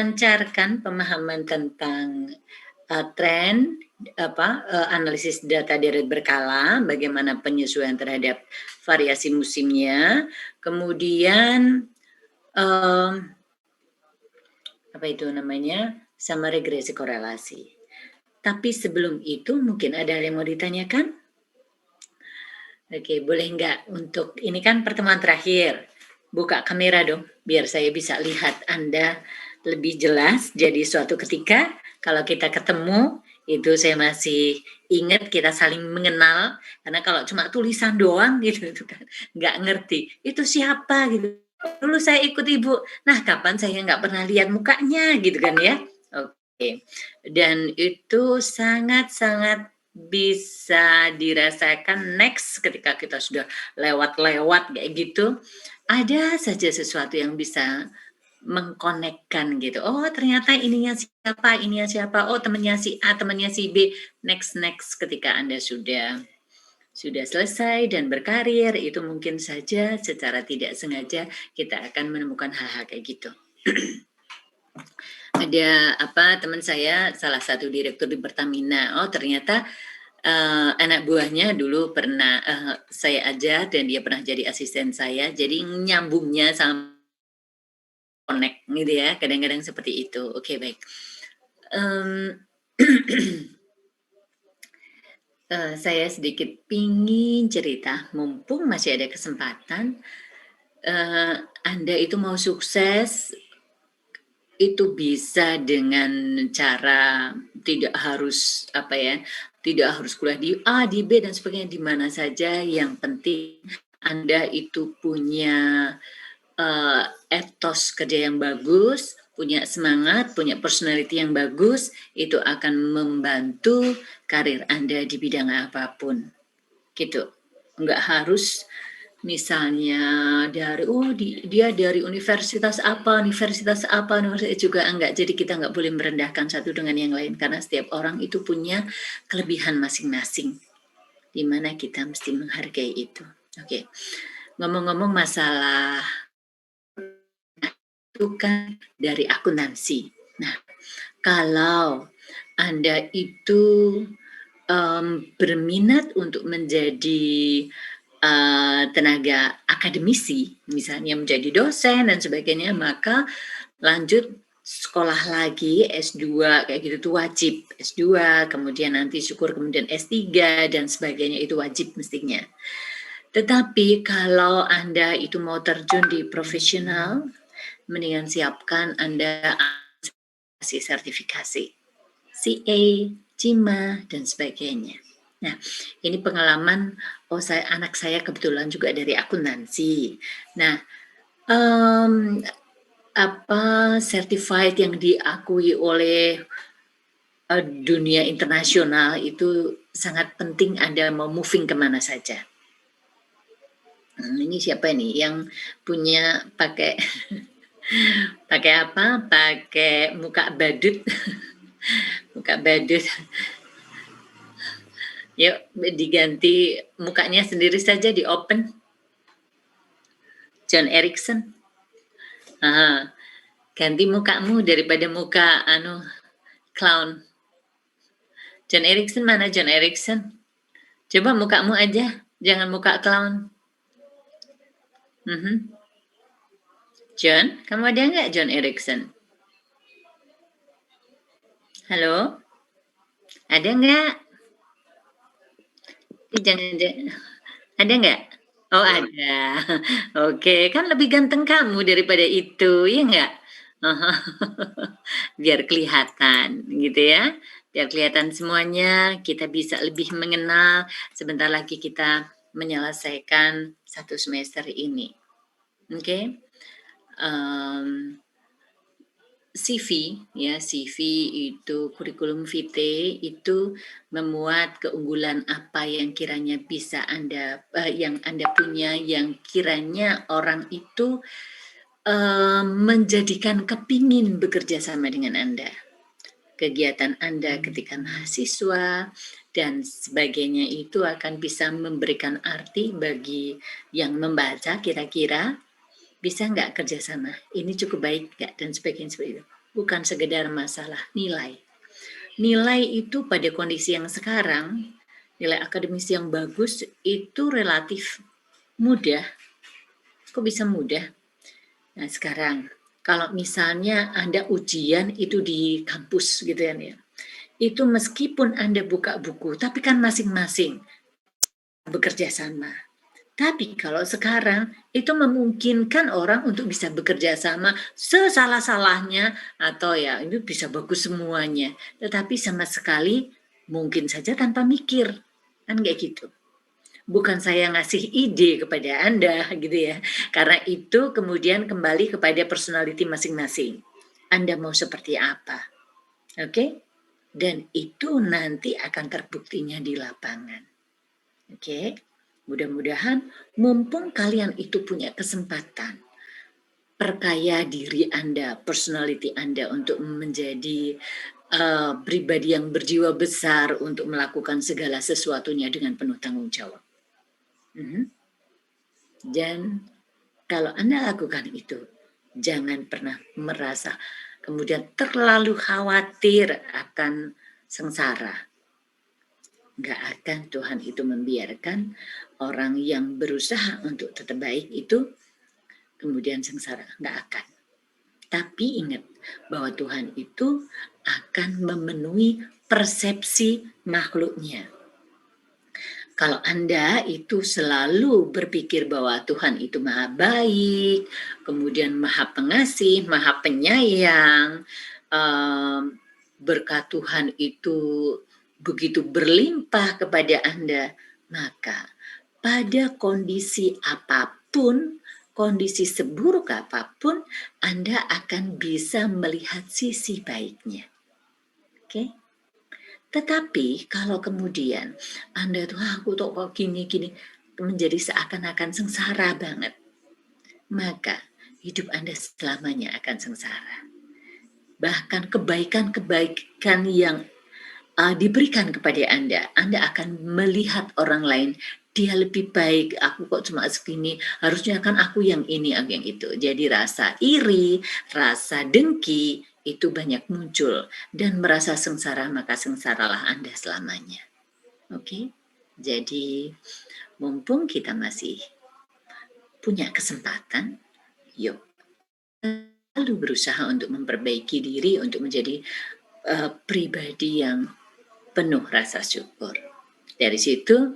melancarkan pemahaman tentang, tren, analisis data dari berkala, bagaimana penyesuaian terhadap variasi musimnya, kemudian, apa itu namanya, sama regresi korelasi. Tapi sebelum itu mungkin ada yang mau ditanyakan? Oke, boleh nggak untuk ini kan pertemuan terakhir, buka kamera dong, biar saya bisa lihat Anda lebih jelas. Jadi suatu ketika kalau kita ketemu, itu saya masih ingat kita saling mengenal, karena kalau cuma tulisan doang gitu itu kan nggak ngerti, itu siapa gitu. Dulu saya ikut ibu, nah kapan saya nggak pernah lihat mukanya gitu kan ya. Oke, dan itu sangat-sangat bisa dirasakan next ketika kita sudah lewat-lewat kayak gitu, ada saja sesuatu yang bisa mengkonekkan gitu. Oh ternyata ininya siapa, oh temannya si A, temannya si B, next ketika Anda sudah selesai dan berkarir, itu mungkin saja secara tidak sengaja kita akan menemukan hal-hal kayak gitu. Ada teman saya salah satu direktur di Pertamina, oh ternyata anak buahnya dulu pernah saya ajar dan dia pernah jadi asisten saya, jadi nyambungnya sama connect gitu ya, kadang-kadang seperti itu. Oke, baik. Saya sedikit pingin cerita, mumpung masih ada kesempatan, Anda itu mau sukses, itu bisa dengan cara tidak harus tidak harus kuliah di A, di B dan sebagainya, di mana saja, yang penting Anda itu punya etos kerja yang bagus, punya semangat, punya personality yang bagus, itu akan membantu karir Anda di bidang apapun. Gitu. Enggak harus misalnya dia dari universitas apa juga enggak. Jadi kita enggak boleh merendahkan satu dengan yang lain karena setiap orang itu punya kelebihan masing-masing, di mana kita mesti menghargai itu. Oke. Ngomong-ngomong masalah itu kan dari akuntansi. Nah, kalau Anda itu berminat untuk menjadi tenaga akademisi, misalnya menjadi dosen dan sebagainya, maka lanjut sekolah lagi S2 kayak gitu tuh wajib. S2, kemudian nanti syukur kemudian S3 dan sebagainya, itu wajib mestinya. Tetapi kalau Anda itu mau terjun di profesional, mendingan siapkan Anda sertifikasi CA, CIMA, dan sebagainya. Nah, ini pengalaman, anak saya kebetulan juga dari akuntansi. Nah, certified yang diakui oleh dunia internasional itu sangat penting Anda mau moving kemana saja. Ini siapa nih yang punya pakai muka badut. Muka badut. Yuk diganti mukanya sendiri saja, di open. John Erickson. Ganti mukamu daripada muka clown. John Erickson mana John Erickson? Coba mukamu aja, jangan muka clown. John, kamu ada nggak John Erickson? Halo? Ada nggak? Jangan, ada nggak? Oh ada. Oke, kan lebih ganteng kamu daripada itu, ya nggak? Biar kelihatan gitu ya. Biar kelihatan semuanya, kita bisa lebih mengenal. Sebentar lagi kita menyelesaikan 1 semester ini. Oke. CV itu kurikulum vitae itu memuat keunggulan apa yang kiranya bisa yang Anda punya, yang kiranya orang itu menjadikan kepingin bekerja sama dengan Anda. Kegiatan Anda ketika mahasiswa dan sebagainya itu akan bisa memberikan arti bagi yang membaca, kira-kira bisa nggak kerjasama? Ini cukup baik nggak? Dan sebagainya seperti itu. bukan sekedar masalah nilai. Nilai itu pada kondisi yang sekarang, nilai akademis yang bagus itu relatif mudah. Kok bisa mudah? Nah sekarang, kalau misalnya Anda ujian itu di kampus gitu ya, itu meskipun Anda buka buku, tapi kan masing-masing bekerja sama. Tapi kalau sekarang itu memungkinkan orang untuk bisa bekerja sama sesalah-salahnya atau ya itu bisa bagus semuanya. Tetapi sama sekali mungkin saja tanpa mikir. Kan kayak gitu. Bukan saya ngasih ide kepada Anda gitu ya. Karena itu kemudian kembali kepada personality masing-masing. Anda mau seperti apa? Oke? Dan itu nanti akan terbuktinya di lapangan. Oke? Mudah-mudahan mumpung kalian itu punya kesempatan perkaya diri Anda, personality Anda untuk menjadi pribadi yang berjiwa besar untuk melakukan segala sesuatunya dengan penuh tanggung jawab. Dan kalau Anda lakukan itu, jangan pernah merasa kemudian terlalu khawatir akan sengsara. Nggak akan Tuhan itu membiarkan orang yang berusaha untuk tetap baik itu kemudian sengsara. Nggak akan. Tapi ingat bahwa Tuhan itu akan memenuhi persepsi makhluknya. Kalau Anda itu selalu berpikir bahwa Tuhan itu maha baik, kemudian maha pengasih, maha penyayang, berkat Tuhan itu begitu berlimpah kepada Anda, maka pada kondisi apapun, kondisi seburuk apapun, Anda akan bisa melihat sisi baiknya. Oke? Tetapi kalau kemudian Anda tuh aku tuh kok gini-gini menjadi seakan-akan sengsara banget, maka hidup Anda selamanya akan sengsara. Bahkan kebaikan-kebaikan yang diberikan kepada Anda akan melihat orang lain, dia lebih baik, aku kok cuma segini, harusnya kan aku yang ini, aku yang itu. Jadi rasa iri, rasa dengki, itu banyak muncul. Dan merasa sengsara, maka sengsaralah Anda selamanya. Oke? Jadi, mumpung kita masih punya kesempatan, yuk, lalu berusaha untuk memperbaiki diri, untuk menjadi pribadi yang penuh rasa syukur. Dari situ,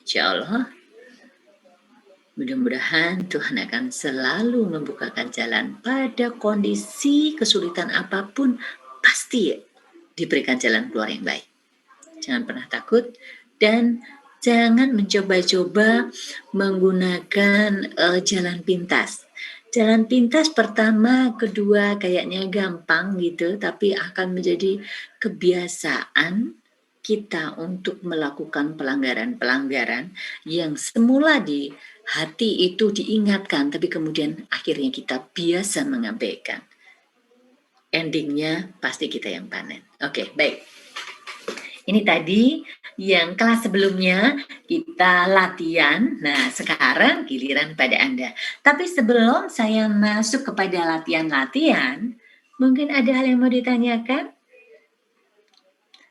insya Allah, mudah-mudahan Tuhan akan selalu membukakan jalan pada kondisi kesulitan apapun, pasti diberikan jalan keluar yang baik. Jangan pernah takut dan jangan mencoba-coba menggunakan jalan pintas. Jalan pintas pertama, kedua kayaknya gampang gitu, tapi akan menjadi kebiasaan kita untuk melakukan pelanggaran-pelanggaran yang semula di hati itu diingatkan, tapi kemudian akhirnya kita biasa mengabaikan. Endingnya pasti kita yang panen. Oke, baik. Ini tadi yang kelas sebelumnya kita latihan. Nah, sekarang giliran pada Anda. Tapi sebelum saya masuk kepada latihan-latihan, mungkin ada hal yang mau ditanyakan?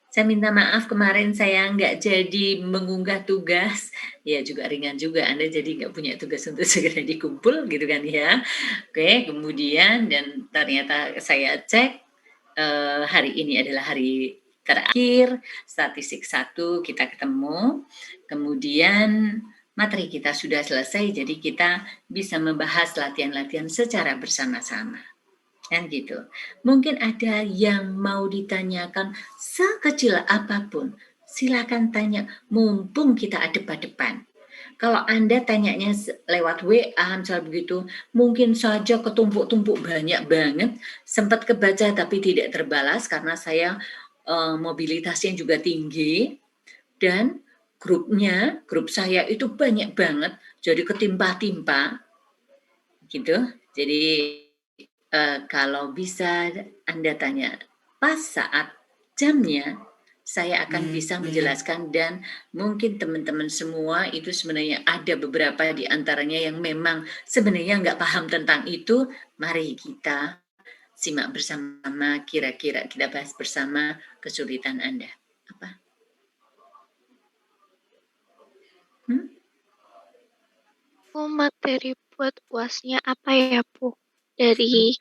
Saya minta maaf kemarin saya nggak jadi mengunggah tugas. Ya juga ringan juga, Anda jadi nggak punya tugas untuk segera dikumpul gitu kan ya. Oke, kemudian dan ternyata saya cek hari ini adalah hari terakhir, statistik 1 kita ketemu, kemudian materi kita sudah selesai, jadi kita bisa membahas latihan-latihan secara bersama-sama. Kan gitu. Mungkin ada yang mau ditanyakan sekecil apapun, silakan tanya, mumpung kita depan-depan. Kalau Anda tanyanya lewat WA, misal begitu, mungkin saja ketumpuk-tumpuk banyak banget, sempat kebaca tapi tidak terbalas karena saya mobilitasnya juga tinggi, dan grup saya itu banyak banget, jadi ketimpa-timpa, gitu. Jadi kalau bisa Anda tanya pas saat jamnya, saya akan bisa menjelaskan dan mungkin teman-teman semua itu sebenarnya ada beberapa di antaranya yang memang sebenarnya nggak paham tentang itu, mari kita simak bersama, kira-kira kita bahas bersama kesulitan Anda. Apa? Materi buat UASnya apa ya, Bu? Dari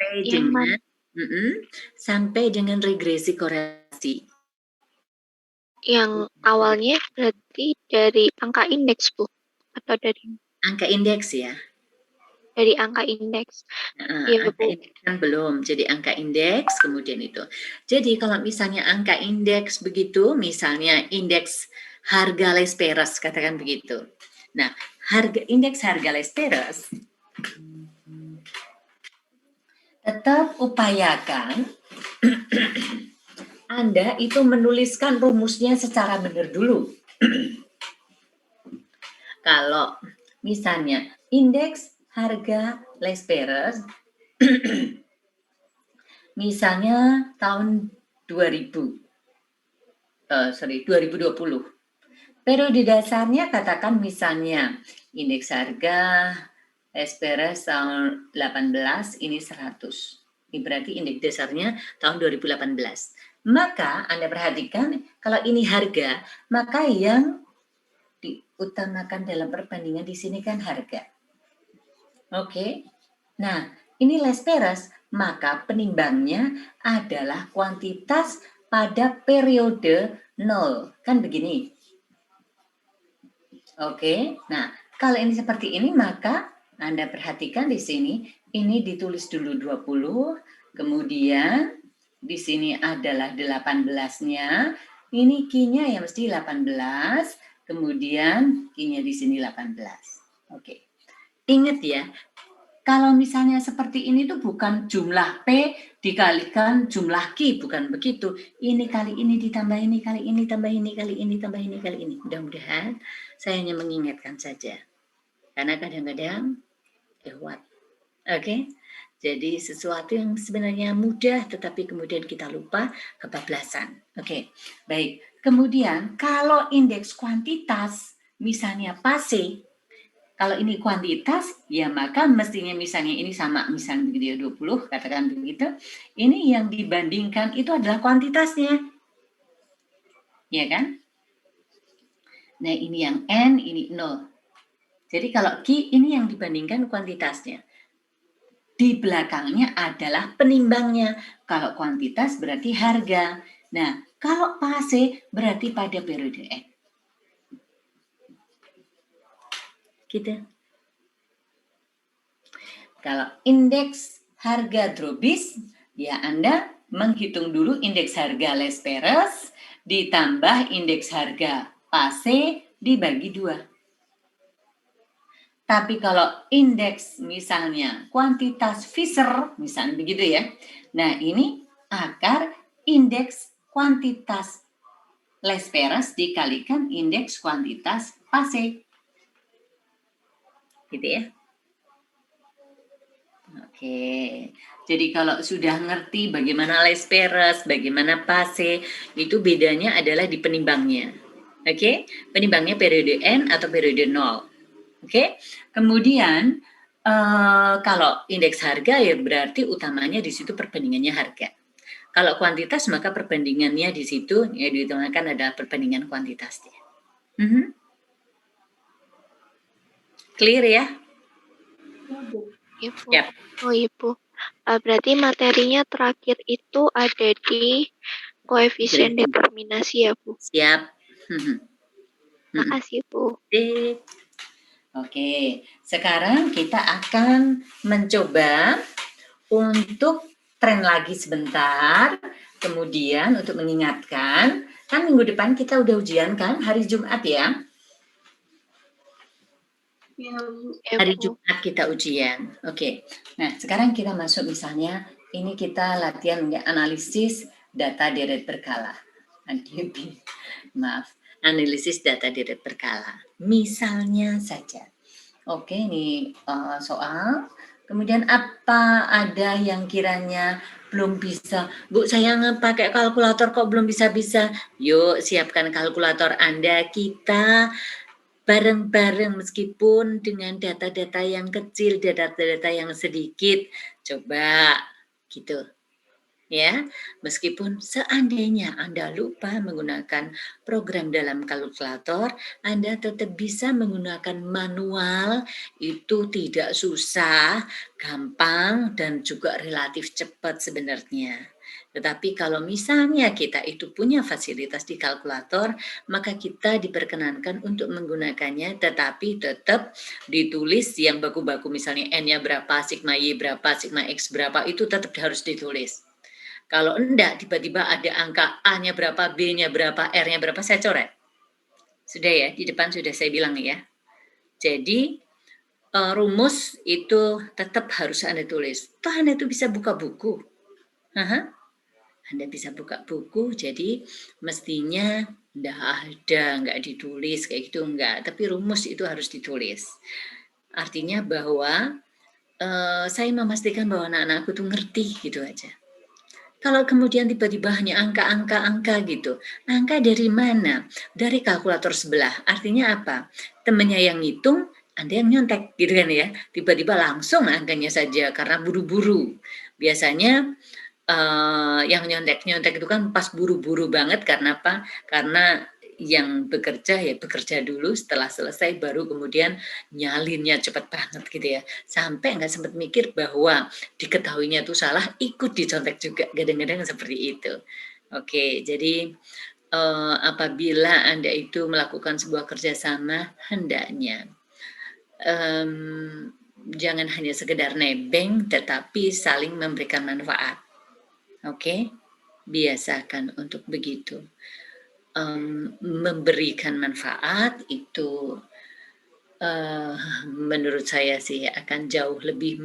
sampai dengan regresi korelasi. Yang awalnya berarti dari angka indeks, Bu? Atau dari angka indeks ya? Dari angka indeks. Angka indeks kan belum, jadi angka indeks kemudian itu. Jadi kalau misalnya angka indeks begitu, misalnya indeks harga les peres, katakan begitu. Nah, indeks harga les peres, tetap upayakan Anda itu menuliskan rumusnya secara benar dulu. Kalau misalnya indeks harga les peres misalnya tahun 2020. Periode dasarnya katakan misalnya indeks harga les peres tahun 18 ini 100. Ini berarti indeks dasarnya tahun 2018. Maka Anda perhatikan kalau ini harga, maka yang diutamakan dalam perbandingan di sini kan harga. Oke. Nah, ini les peres, maka penimbangnya adalah kuantitas pada periode 0. Kan begini. Oke. Nah, kalau ini seperti ini, maka Anda perhatikan di sini, ini ditulis dulu 20, kemudian di sini adalah 18-nya, ini Q-nya ya mesti 18, kemudian Q-nya di sini 18. Oke. Ingat ya, kalau misalnya seperti ini tuh bukan jumlah P dikalikan jumlah Q, bukan begitu. Ini kali ini ditambah ini, kali ini tambah ini, kali ini tambah ini, kali ini. Mudah-mudahan saya hanya mengingatkan saja. Karena kadang-kadang lewat. Oke? Jadi sesuatu yang sebenarnya mudah tetapi kemudian kita lupa kebablasan. Oke. Baik. Kemudian kalau indeks kuantitas misalnya PASE, kalau ini kuantitas, ya maka mestinya misalnya ini sama, misalnya begitu ya 20, katakan begitu. Ini yang dibandingkan itu adalah kuantitasnya. Ya kan? Nah ini yang N, ini 0. Jadi kalau Q ini yang dibandingkan kuantitasnya. Di belakangnya adalah penimbangnya. Kalau kuantitas berarti harga. Nah, kalau PASE berarti pada periode N. Gitu. Kalau indeks harga drobis, ya Anda menghitung dulu indeks harga les peres ditambah indeks harga PASE dibagi 2. Tapi kalau indeks misalnya kuantitas Fisher, misalnya begitu ya. Nah ini akar indeks kuantitas les peres dikalikan indeks kuantitas PASE. Gitu ya. Oke, jadi kalau sudah ngerti bagaimana les peres, bagaimana PASE, itu bedanya adalah di penimbangnya. Oke, penimbangnya periode N atau periode 0. Oke, kemudian kalau indeks harga ya berarti utamanya di situ perbandingannya harga. Kalau kuantitas maka perbandingannya di situ ya diutamakan adalah perbandingan kuantitasnya. Clear ya? Ibu. Yep. Oh Ibu, berarti materinya terakhir itu ada di koefisien determinasi ya Bu? Siap. Makasih Bu. Oke, sekarang kita akan mencoba untuk tren lagi sebentar, kemudian untuk mengingatkan, kan minggu depan kita udah ujian kan, hari Jumat ya? Hari Jumat kita ujian. Oke. Nah, sekarang kita masuk misalnya ini kita latihan analisis data deret berkala. Maaf, analisis data deret berkala. Misalnya saja. Oke, ini soal. Kemudian apa ada yang kiranya belum bisa? Bu, saya pakai kalkulator kok belum bisa-bisa. Yuk, siapkan kalkulator Anda. Kita bareng-bareng meskipun dengan data-data yang kecil, data-data yang sedikit. Coba gitu. Ya, meskipun seandainya Anda lupa menggunakan program dalam kalkulator, Anda tetap bisa menggunakan manual, itu tidak susah, gampang, dan juga relatif cepat sebenarnya. Tetapi kalau misalnya kita itu punya fasilitas di kalkulator, maka kita diperkenankan untuk menggunakannya, tetapi tetap ditulis yang baku-baku, misalnya N-nya berapa, sigma Y berapa, sigma X berapa, itu tetap harus ditulis. Kalau enggak, tiba-tiba ada angka A-nya berapa, B-nya berapa, R-nya berapa, saya coret. Sudah ya, di depan sudah saya bilang ya. Jadi, rumus itu tetap harus Anda tulis. Toh Anda itu bisa buka buku. Anda bisa buka buku, jadi mestinya enggak ditulis kayak gitu, enggak. Tapi rumus itu harus ditulis. Artinya bahwa saya memastikan bahwa anak-anakku tuh ngerti gitu aja. Kalau kemudian tiba-tiba hanya angka gitu, angka dari mana? Dari kalkulator sebelah. Artinya apa? Temennya yang ngitung, Anda yang nyontek gitu kan ya. Tiba-tiba langsung angkanya saja karena buru-buru. Biasanya yang nyontek-nyontek itu kan pas buru-buru banget karena apa? Karena yang bekerja ya bekerja dulu, setelah selesai baru kemudian nyalinnya cepat banget gitu ya. Sampai nggak sempat mikir bahwa diketahuinya itu salah, ikut dicontek juga, kadang-kadang seperti itu. Oke, jadi apabila Anda itu melakukan sebuah kerjasama, hendaknya jangan hanya sekedar nebeng, tetapi saling memberikan manfaat. Oke, biasakan untuk begitu. Memberikan manfaat itu menurut saya sih akan jauh lebih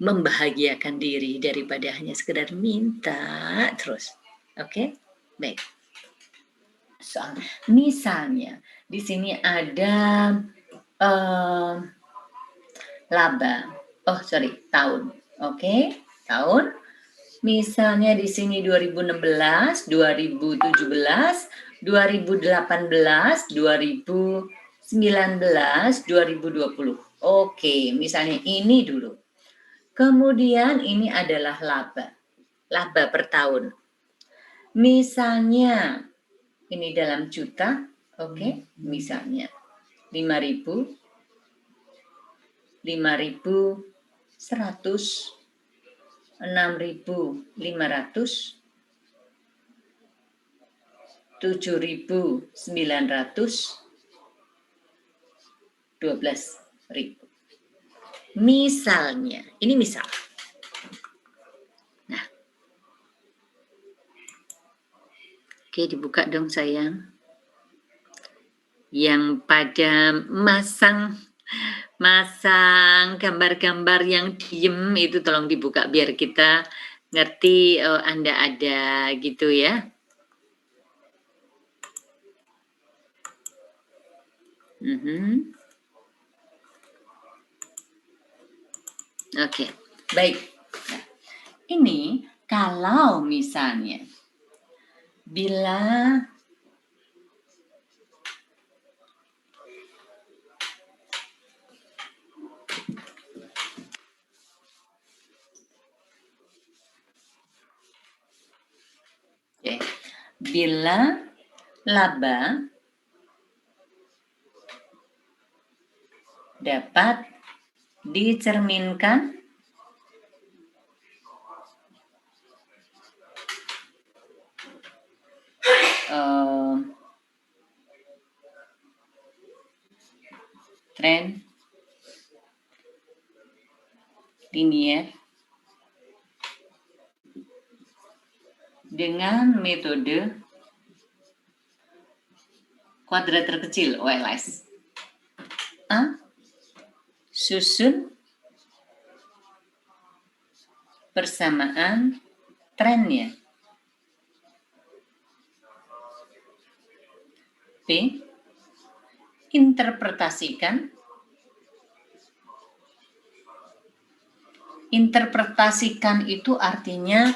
membahagiakan diri daripada hanya sekedar minta terus. Oke, baik. Soal misalnya di sini ada laba. Oh, sorry, tahun. Oke, tahun. Misalnya di sini 2016, 2017, 2018, 2019, 2020. Oke, misalnya ini dulu. Kemudian ini adalah laba. Laba per tahun. Misalnya ini dalam juta, oke, misalnya 5.000, 5.100, 6.500, 7.900, 12.000. Misalnya, ini misal. Nah, oke, dibuka dong sayang. Yang pada masang gambar-gambar yang diem itu tolong dibuka biar kita ngerti Anda ada gitu ya. Oke, baik. Nah, ini kalau misalnya bila bila laba dapat dicerminkan tren linier dengan metode kuadrat terkecil OLS. A. Susun persamaan trennya. B. Interpretasikan itu artinya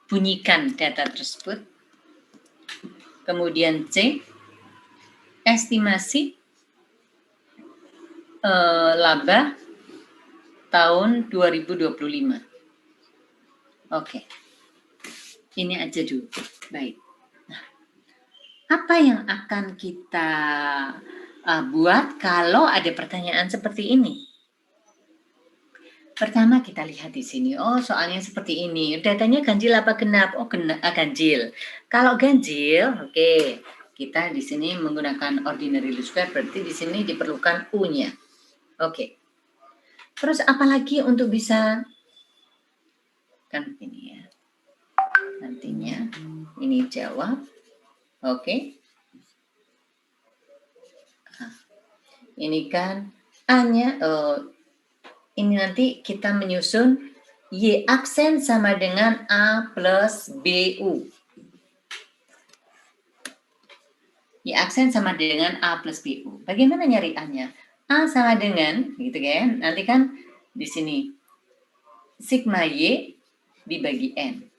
bunyikan data tersebut. Kemudian C. Estimasi laba tahun 2025. Oke. Ini aja dulu. Baik. Nah, apa yang akan kita buat kalau ada pertanyaan seperti ini? Pertama kita lihat di sini. Oh, soalnya seperti ini. Datanya ganjil apa genap? Oh, ganjil. Kalau ganjil, oke. Kita di sini menggunakan ordinary least square, berarti di sini diperlukan U-nya. Oke. Terus apalagi untuk bisa kan ini ya. Nantinya ini jawab. Oke. Nah, ini kan A-nya ini nanti kita menyusun Y aksen sama dengan A plus BU. Y aksen sama dengan A plus BU. Bagaimana nyari A-nya? A sama dengan, gitu kan, nanti kan di sini sigma Y dibagi N.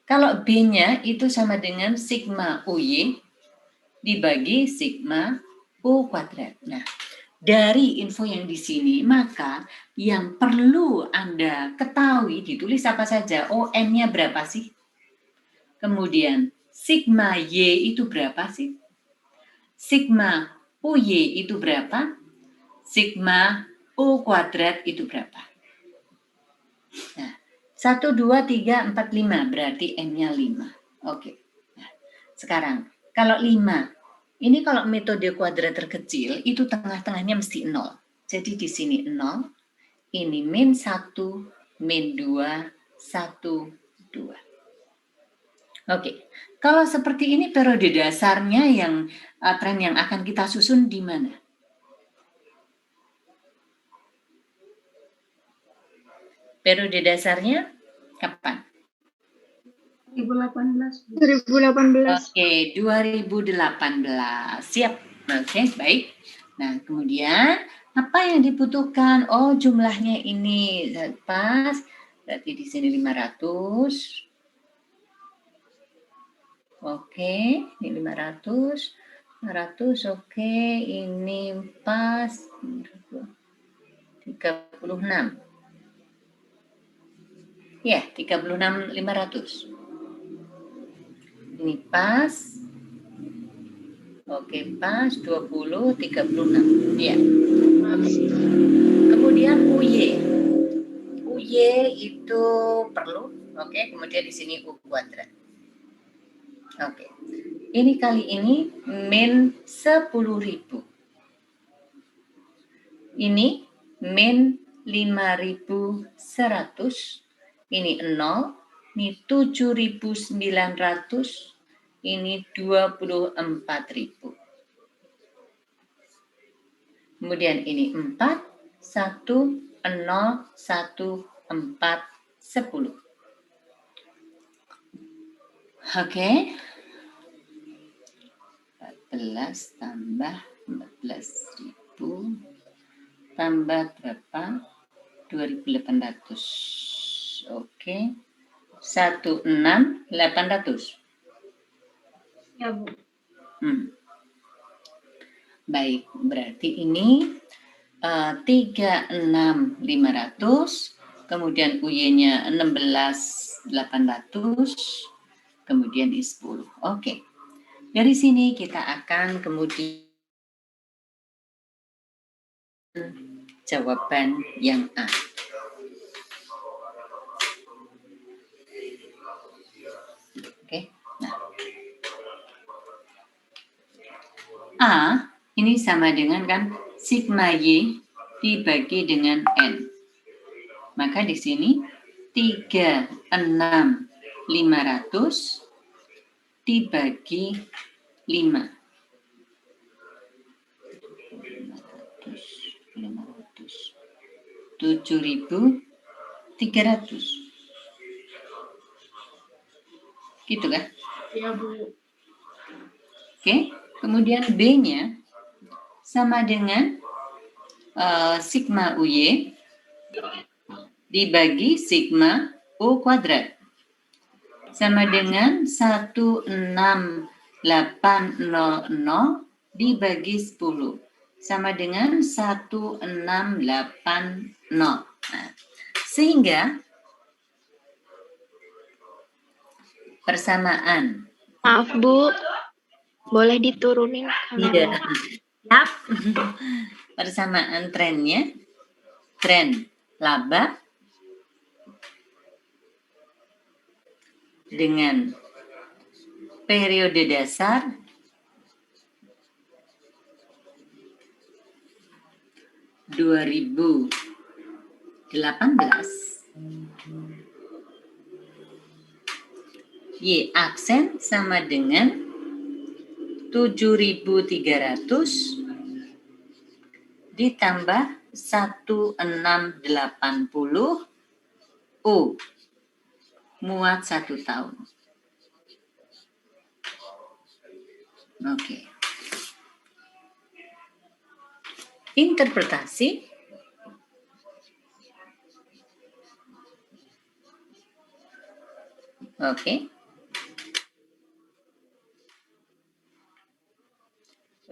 Kalau B-nya itu sama dengan sigma UY dibagi sigma U kuadrat. Nah, dari info yang di sini, maka yang perlu Anda ketahui ditulis apa saja. Oh, N-nya berapa sih? Kemudian, sigma Y itu berapa sih? Sigma UY itu berapa? Sigma U kuadrat itu berapa? Nah, 1, 2, 3, 4, 5. Berarti N-nya 5. Oke. Nah, sekarang, kalau 5, ini kalau metode kuadrat terkecil, itu tengah-tengahnya mesti 0. Jadi di sini 0, ini min 1, min 2, 1, 2. Oke, kalau seperti ini periode dasarnya yang tren yang akan kita susun di mana? Periode dasarnya kapan? 2018. 2018. Oke, 2018. Siap. Oke, baik. Nah, kemudian apa yang dibutuhkan? Oh, jumlahnya ini pas. Berarti di sini 500. Oke, ini 500. 500, oke. Ini pas. 36. Ya, 36 500. Ini pas. Oke, pas 20 36. Ya. Kemudian UY. UY itu perlu. Oke, kemudian di sini U kuadrat. Oke. Ini kali ini min 10.000. Ini min 5.100. Ini 0, ini 7.900, ini 24.000. Kemudian ini 4, 1, 0, 1, 4, 10. Oke. 14 tambah 14.000 tambah berapa? 2.800. Oke. 16.800. Ya, Bu. Baik, berarti ini 36.500, kemudian UY-nya 16.800, kemudian di 10. Oke. Dari sini kita akan kemudian jawaban yang A. Oke. Nah. A ini sama dengan kan sigma Y dibagi dengan N. Maka di sini 36.500 dibagi 5. 7.300. Gitu kan? Ya, Bu. Oke, kemudian B-nya sama dengan sigma UY dibagi sigma U kuadrat. Sama dengan 16.800 dibagi 10. Sama dengan 1680. Nah, sehingga Persamaan. Maaf Bu, boleh diturunin Iya. kameranya? Yap. Persamaan trennya. Tren laba dengan periode dasar 2018. Y aksen sama dengan 7.300 ditambah 1680 O muat 1 tahun. Oke. Interpretasi. Oke.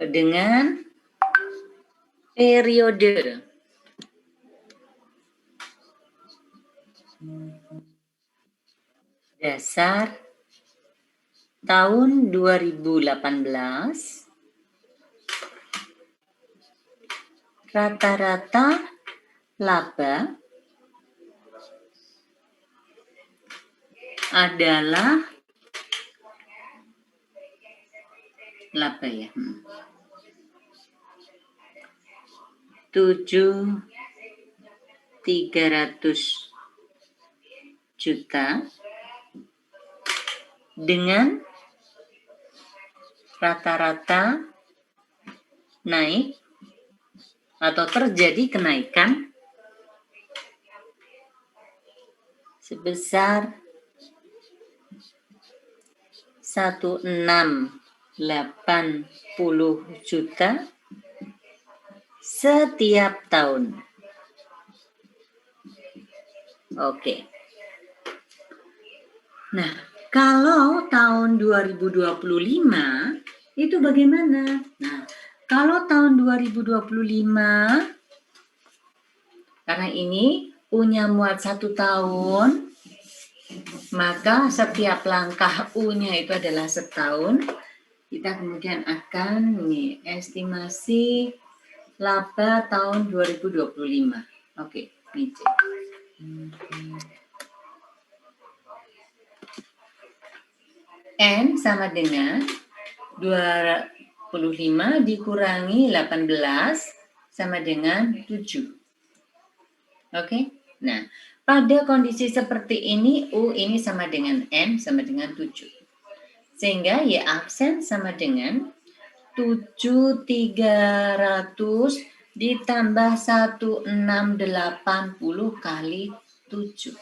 Dengan periode dasar tahun 2018, rata-rata laba adalah laba ya. 7.300 juta dengan rata-rata naik atau terjadi kenaikan sebesar 1.680 juta setiap tahun. Oke. Nah, kalau tahun 2025 itu bagaimana? Nah, kalau tahun 2025 karena ini punya muat 1 tahun, maka setiap langkah U-nya itu adalah setahun. Kita kemudian akan estimasi laba tahun 2025. Oke, ini cek. N sama dengan 25 dikurangi 18 sama dengan 7. Oke, nah pada kondisi seperti ini U ini sama dengan N sama dengan 7. Sehingga Y aksen sama dengan 7.300 ditambah 1.680 kali 7.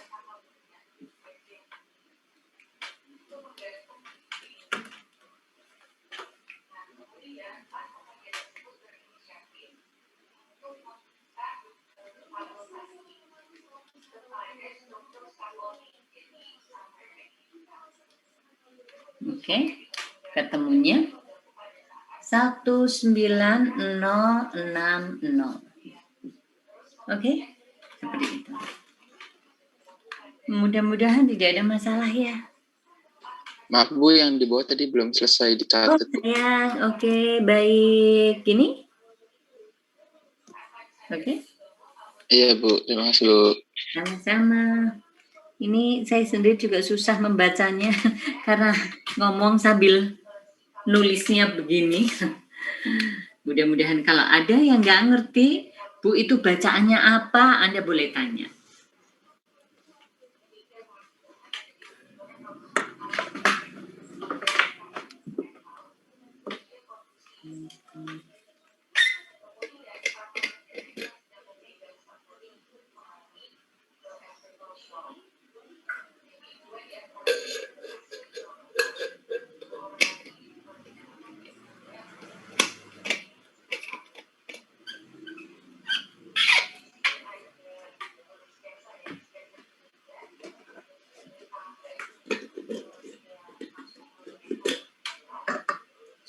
Oke, ketemunya 19060. Oke, seperti itu. Mudah-mudahan tidak ada masalah ya. Maaf Bu, yang di bawah tadi belum selesai dicatat. Sayang, oke, baik. Gini? Oke. Iya Bu, terima kasih Bu. Sama-sama. Ini saya sendiri juga susah membacanya karena ngomong sambil nulisnya begini. Mudah-mudahan kalau ada yang nggak ngerti, Bu itu bacaannya apa, Anda boleh tanya.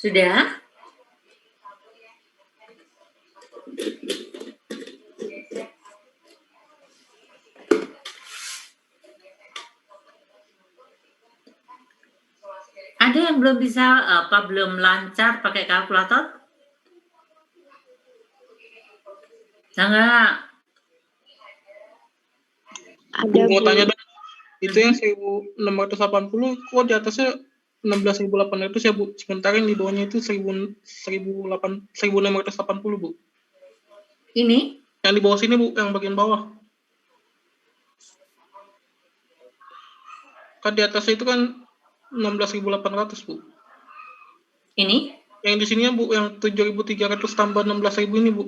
Sudah? Ada yang belum bisa belum lancar pakai kalkulator? Enggak. Ada, Mau Bu. tanya dong, itu yang 1680 kok di atasnya 16.800 ya, Bu? Sementara yang di bawahnya itu 1680, Bu. Ini Yang di bawah sini, Bu, yang bagian bawah. Kan di atasnya itu kan 16.800, Bu. ini Yang di sininya, Bu, yang 7.300 tambah 16.000 ini, Bu.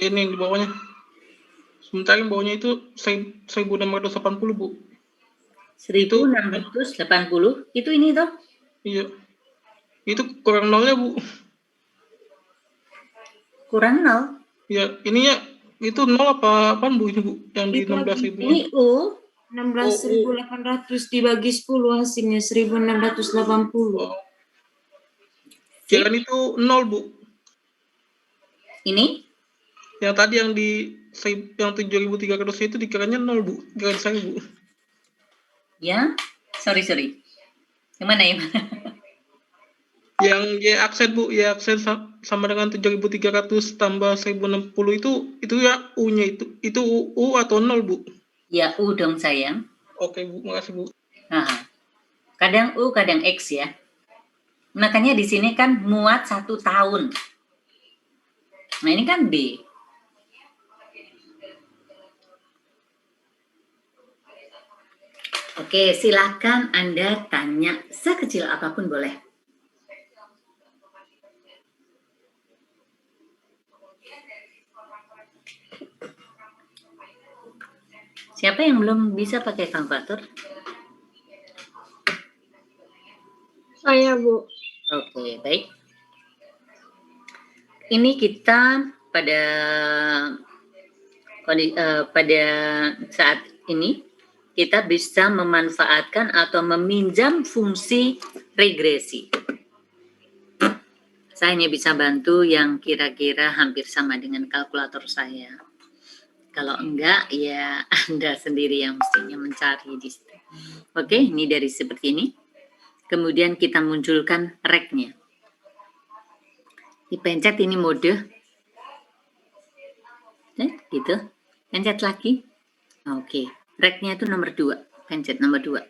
Ini yang di bawahnya. Sementara yang bawahnya itu 1.680, Bu. 1680 itu ini toh? Iya. Itu kurang nolnya, Bu. Kurang 0. Ya, ininya itu nol apa apaan, Bu, ini, Bu? Yang di 16.000 Ini U 16.800 dibagi 10 hasilnya 1.680. Oh. Jangan itu nol, Bu. Ini Yang tadi yang di yang 7.300 itu dikiranya nol, Bu. Kirain saya, Bu. ya, sorry. Yang mana ya? Yang Y aksen, Bu, Y aksen sama dengan 7.300 tambah 1.060 itu ya U-nya itu U atau nol, Bu? Ya U dong sayang. Oke, Bu, makasih, Bu. Nah, kadang U, kadang X ya. Makanya di sini kan muat 1 tahun. Nah ini kan B. Oke, silakan Anda tanya sekecil apapun boleh. Siapa yang belum bisa pakai kalkulator? Saya, Bu. Oke, baik. Ini kita pada saat ini kita bisa memanfaatkan atau meminjam fungsi regresi. Saya hanya bisa bantu yang kira-kira hampir sama dengan kalkulator saya. Kalau enggak, ya Anda sendiri yang mestinya mencari di situ. Oke, ini dari seperti ini. Kemudian kita munculkan rek-nya. Dipencet ini mode. Gitu. Pencet lagi. Oke, rek-nya itu nomor 2. Pencet nomor 2.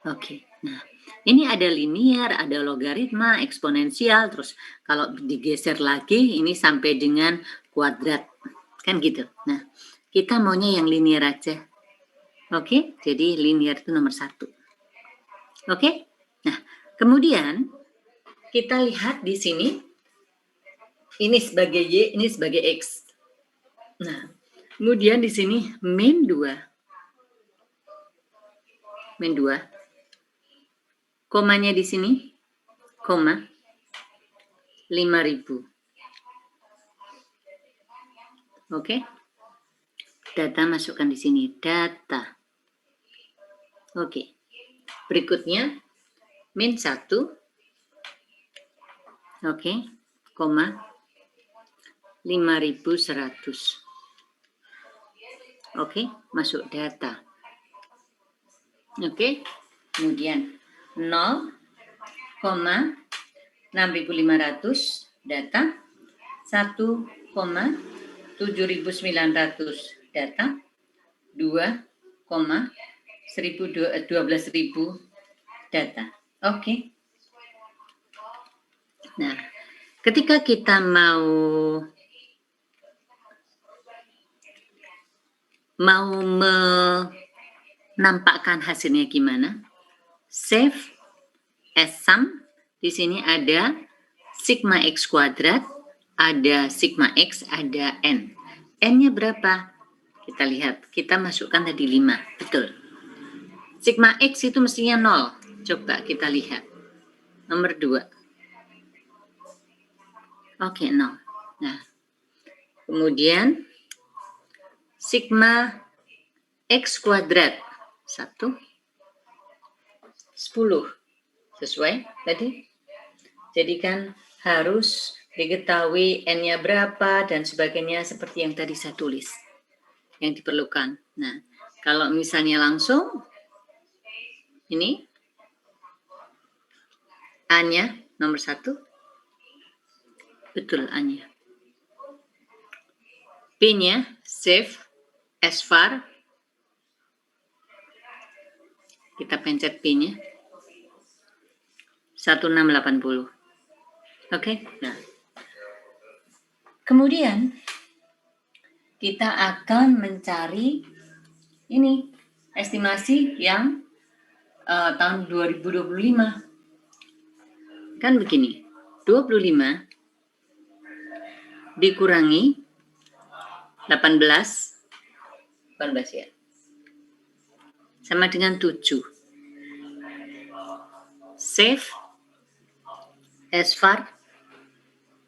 Oke, nah ini ada linear, ada logaritma, eksponensial, terus kalau digeser lagi ini sampai dengan kuadrat, kan gitu. Nah, kita maunya yang linear aja. Oke, jadi linear itu nomor 1. Oke, nah kemudian kita lihat di sini, ini sebagai Y, ini sebagai X. Nah, kemudian di sini min 2. Min 2. Komanya di sini, koma, 5.000. Oke. Data masukkan di sini, data. Oke. Berikutnya, min 1. Oke, koma, 5.100. Oke, masuk data. Oke, kemudian 0,6.500 data, 1,7.900 data, 12.000 data. Oke. Nah, ketika kita mau menampakkan hasilnya gimana? Save as sum. Di sini ada sigma x kuadrat, ada sigma x, ada n. N-nya berapa? Kita lihat. Kita masukkan tadi 5. Betul. Sigma x itu mestinya 0. Coba kita lihat. Nomor 2. Oke, 0. Nah, kemudian sigma x kuadrat 1, 10. Sesuai tadi. Jadi kan harus diketahui N-nya berapa dan sebagainya seperti yang tadi saya tulis. Yang diperlukan. Nah, kalau misalnya langsung, ini A-nya nomor 1. Betul A-nya. P-nya save as far. Kita pencet P-nya. 1680. Oke, nah. Kemudian kita akan mencari ini estimasi yang tahun 2025. Kan begini, 25 dikurangi 18 ya, sama dengan 7. Save as far,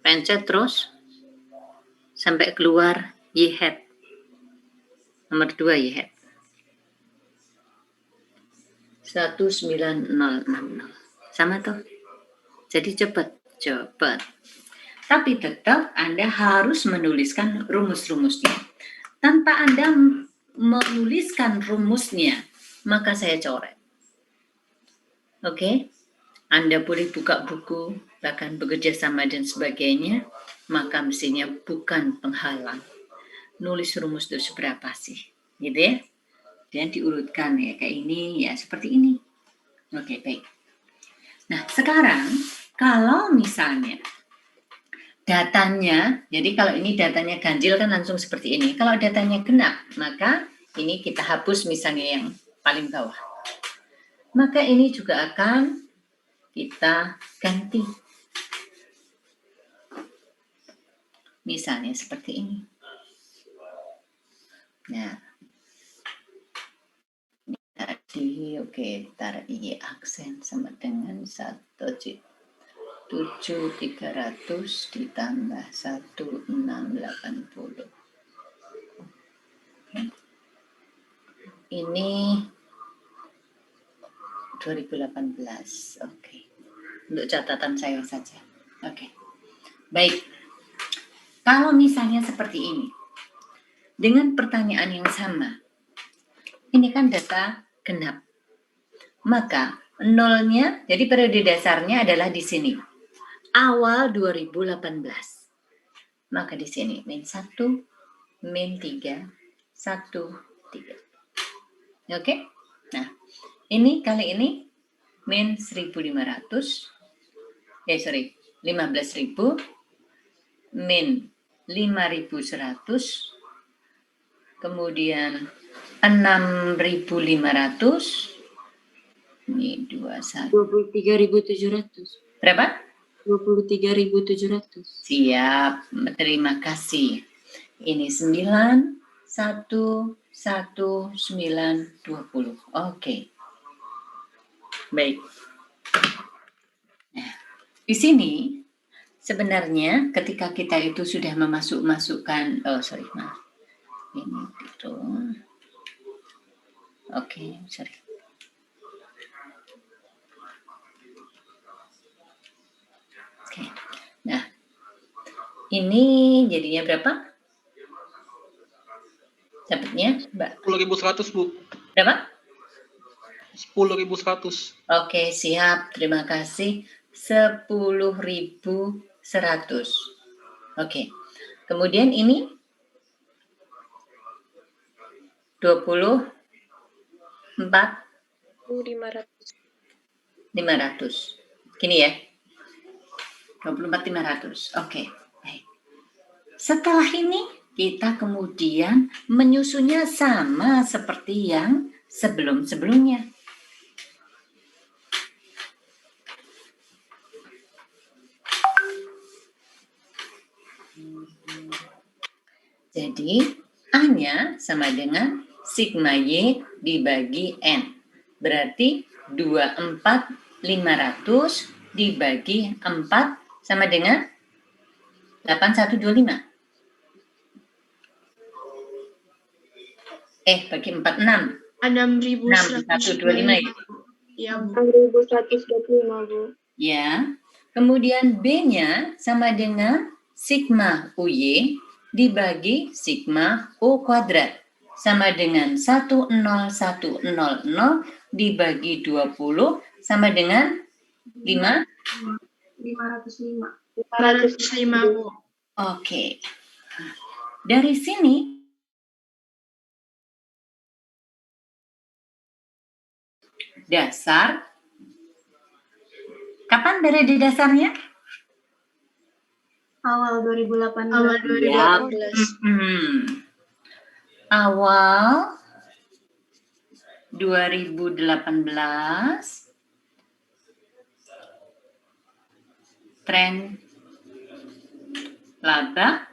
pencet terus sampai keluar Y-hat. Nomor 2 Y-hat. 19060. Sama tuh. Jadi cepat. Tapi tetap Anda harus menuliskan rumus-rumusnya. Tanpa Anda menuliskan rumusnya, maka saya coret. Oke? Anda boleh buka buku, bahkan bekerja sama dan sebagainya, maka mestinya bukan penghalang. Nulis rumus itu seberapa sih? Gitu ya? Dan diurutkan ya, kayak ini, ya seperti ini. Oke, baik. Nah, sekarang kalau misalnya datanya, jadi kalau ini datanya ganjil kan langsung seperti ini. Kalau datanya genap, maka ini kita hapus misalnya yang paling bawah. Maka ini juga akan kita ganti. Misalnya seperti ini. Nah, tadi oke, taruh I aksen sama dengan 7.300 ditambah 1680. Ini 2018. Oke. Untuk catatan saya saja. Oke. Baik. Kalau misalnya seperti ini, dengan pertanyaan yang sama, ini kan data genap. Maka nolnya, jadi periode dasarnya adalah di sini. Awal 2018. Maka di sini min 1, min 3, 1, 3. Oke? Nah, ini kali ini min 1500. 15.000 min 5.100. Kemudian 6.500. Ini 21. 23.700. Berapa? 23.700. Siap, terima kasih. Ini 9, 1, 1, 9, 20. Oke. Baik. Nah, di sini sebenarnya ketika kita itu sudah masukkan, ini gitu. Oke, sorry. Oke. Nah, ini jadinya berapa? Dapatnya, Mbak? 10.100, Bu. Berapa? 10.100. Oke, siap. Terima kasih. 10.100. Oke. Kemudian ini 24.500. 500. Gini ya. 24.500. Oke, baik. Setelah ini kita kemudian menyusunnya sama seperti yang sebelum-sebelumnya. Jadi A-nya sama dengan sigma Y dibagi N. Berarti 24.500 dibagi 4 sama dengan 8.125. Bagi 4, 6. 6.125 ya. 6.125, Bu. Ya. Kemudian B-nya sama dengan sigma UY dibagi sigma U kuadrat. Sama dengan 10100 dibagi 20 sama dengan 5? 505. 505, Bu. Oke. Dari sini, dasar, kapan periode dasarnya? Awal 2018. Awal Ya. 2018. Awal 2018, tren laba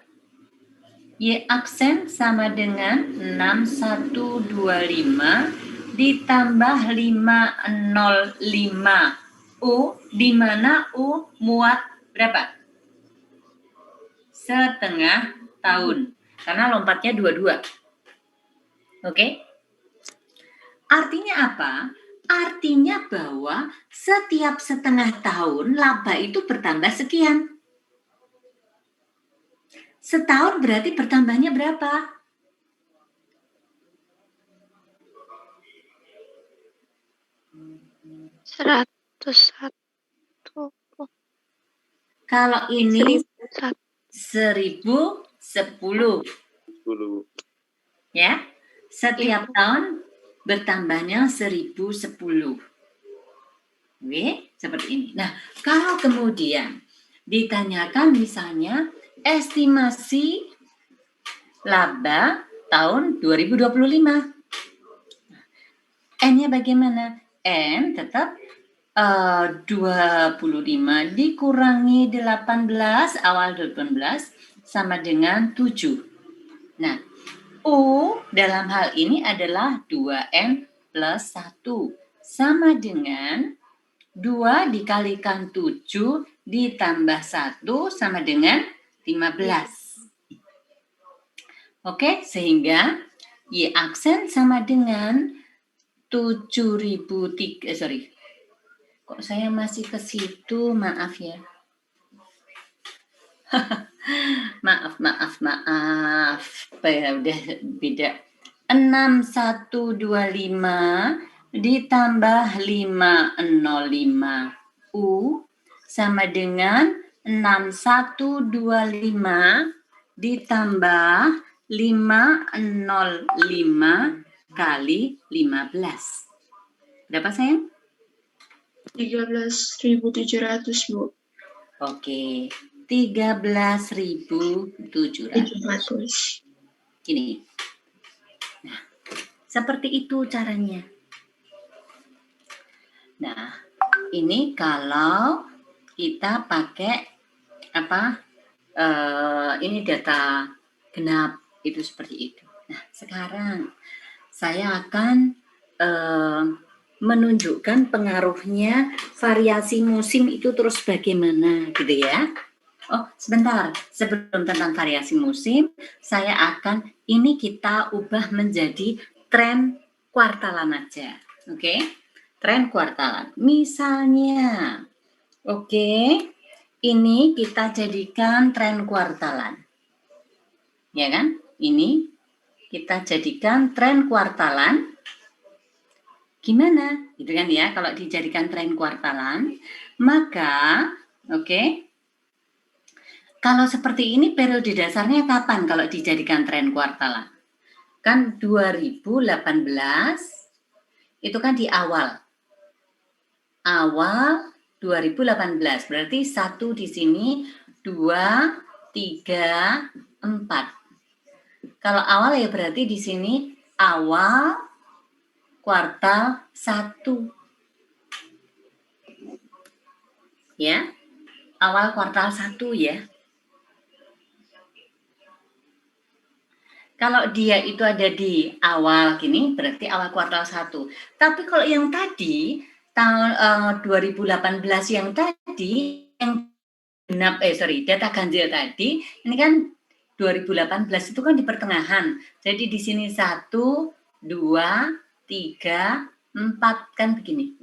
Y aksen sama dengan 6125 ditambah 505 U, di mana U muat berapa? Setengah tahun, karena lompatnya 22. Oke? Artinya apa? Artinya bahwa setiap setengah tahun laba itu bertambah sekian. Setahun berarti bertambahnya berapa? Seratus satu. Kalau ini 1001. 1010. Ya. Setiap tahun bertambahnya 1010. Oke, seperti ini. Nah, kalau kemudian ditanyakan misalnya estimasi laba tahun 2025. N-nya bagaimana? N tetap 25 dikurangi 18, awal 18 sama dengan 7. Nah, U dalam hal ini adalah 2N plus 1 sama dengan 2 dikalikan 7 ditambah 1 sama dengan 15. Oke, sehingga Y aksen sama dengan 7.003, kok saya masih ke situ, maaf ya. maaf. Udah beda. 6125 ditambah 505 U sama dengan 6125 ditambah 505 kali 15. Berapa sayang? 13.700, Bu. Oke, 13.700. Gini. Nah, seperti itu caranya. Nah, ini kalau kita pakai apa? Ini data genap itu seperti itu. Nah, sekarang saya akan menunjukkan pengaruhnya variasi musim itu terus bagaimana gitu ya. Oh, sebentar. Sebelum tentang variasi musim, saya akan ini kita ubah menjadi tren kuartalan aja. Oke? Tren kuartalan. Misalnya, oke, ini kita jadikan tren kuartalan. Ya kan? Ini kita jadikan tren kuartalan. Gimana? Gitu kan ya, kalau dijadikan tren kuartalan, maka oke. Kalau seperti ini periode dasarnya kapan kalau dijadikan tren kuartalan? Kan 2018 itu kan di awal. Awal 2018, berarti 1 di sini, 2, 3, 4. Kalau awal ya berarti di sini awal kuartal 1. Ya. Awal kuartal 1 ya. Kalau dia itu ada di awal gini, berarti awal kuartal 1. Tapi kalau yang tadi, tahun 2018 yang tadi, yang genap, data ganjil tadi, ini kan 2018 itu kan di pertengahan. Jadi di sini 1, 2, 3, 4, kan begini.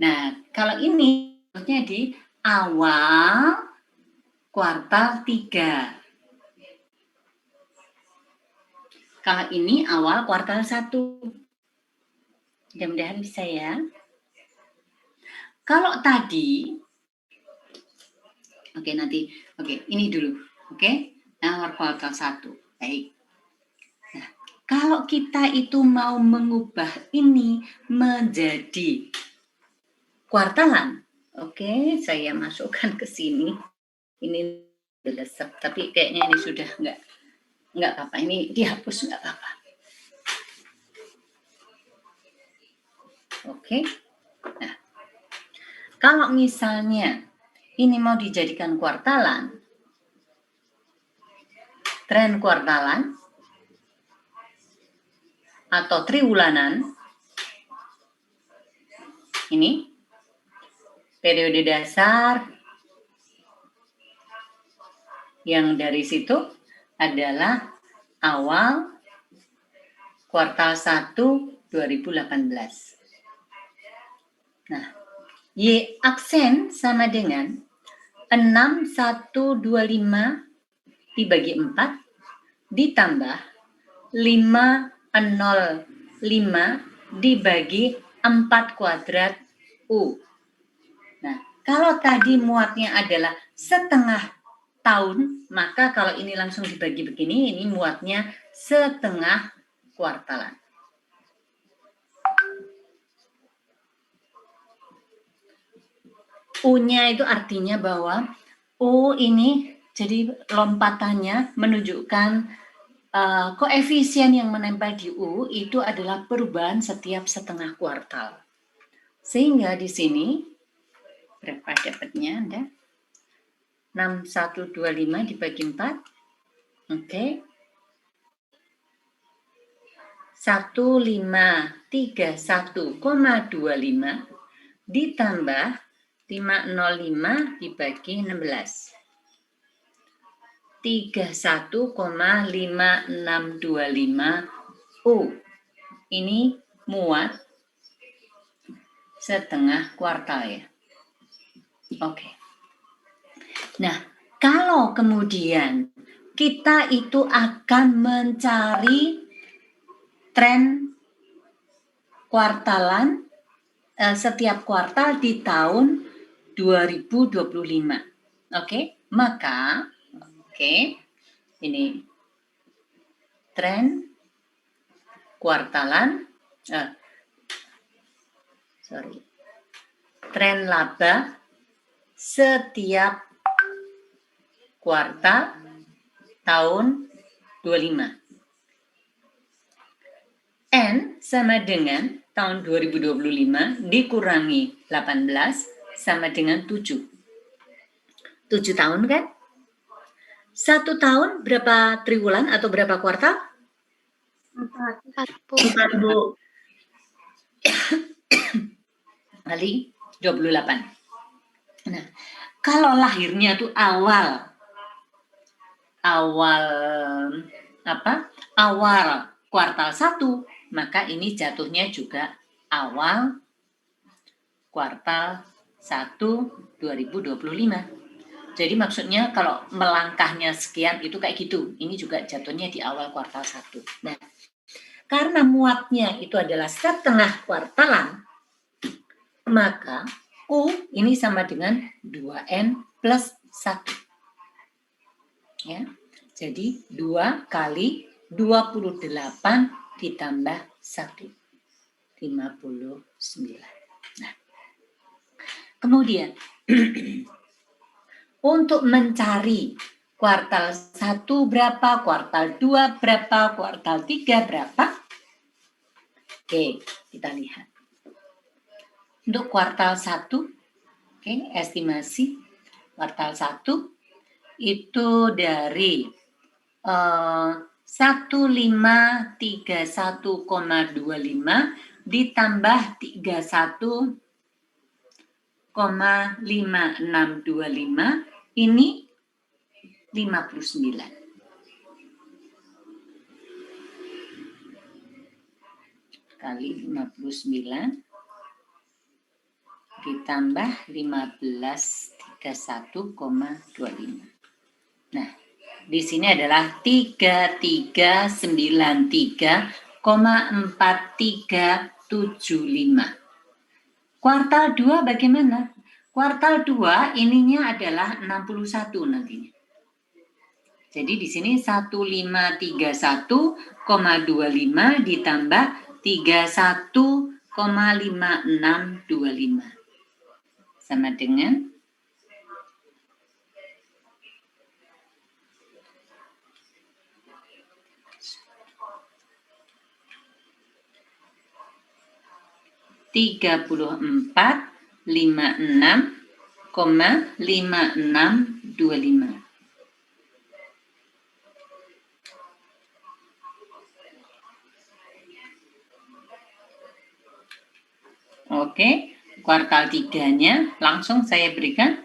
Nah, kalau ini maksudnya di awal kuartal 3. Kalau ini awal kuartal 1. Mudah-mudahan bisa ya. Kalau tadi, ini dulu. Oke, awal kuartal 1. Baik. Nah, kalau kita itu mau mengubah ini menjadi kuartalan, oke, saya masukkan ke sini. Ini belesep, tapi kayaknya ini sudah enggak apa-apa. Ini dihapus enggak apa-apa. Oke. Nah, kalau misalnya ini mau dijadikan kuartalan, tren kuartalan atau triwulanan, ini periode dasar yang dari situ adalah awal kuartal 1 2018. Nah, Y aksen sama dengan 6125 dibagi 4 ditambah 505 dibagi 4 kuadrat U. Nah, kalau tadi muatnya adalah setengah tahun, maka kalau ini langsung dibagi begini, ini muatnya setengah kuartalan. U-nya itu artinya bahwa U ini jadi lompatannya menunjukkan koefisien yang menempel di U itu adalah perubahan setiap setengah kuartal. Sehingga di sini berapa dapatnya Anda? 6125 dibagi 4. Oke. 1531,25 ditambah 505 dibagi 16. 31,5625 U. Ini muat setengah kuartal ya. Oke. Nah, kalau kemudian kita itu akan mencari tren kuartalan setiap kuartal di tahun 2025. Oke, maka ini tren kuartalan tren laba setiap kuartal tahun 25. N sama dengan tahun 2025 dikurangi 18 sama dengan 7. 7 tahun kan? 1 tahun berapa triwulan atau berapa kuartal? 4, Bu. 4, Bu. Kali 28. Nah, kalau lahirnya itu awal kuartal 1, maka ini jatuhnya juga awal kuartal 1 2025. Jadi maksudnya kalau melangkahnya sekian itu kayak gitu. Ini juga jatuhnya di awal kuartal 1. Nah, karena muatnya itu adalah setengah kuartalan, maka U ini sama dengan 2N plus 1. Ya. Jadi 2 kali 28 ditambah 1. 59. Nah, kemudian untuk mencari kuartal 1 berapa, kuartal 2 berapa, kuartal 3 berapa? Oke, kita lihat. Untuk kuartal 1, estimasi kuartal 1 itu dari 1531,25 ditambah 31,5625 ini 59. Kali 59 ditambah 1531,25. Nah, di sini adalah 3393,43 Kuartal 2 bagaimana? Kuartal 2 ininya adalah 61 nantinya. Jadi di sini 1531,25 ditambah 31,5625 sama dengan 3456,5625. Oke, kuartal 3-nya langsung saya berikan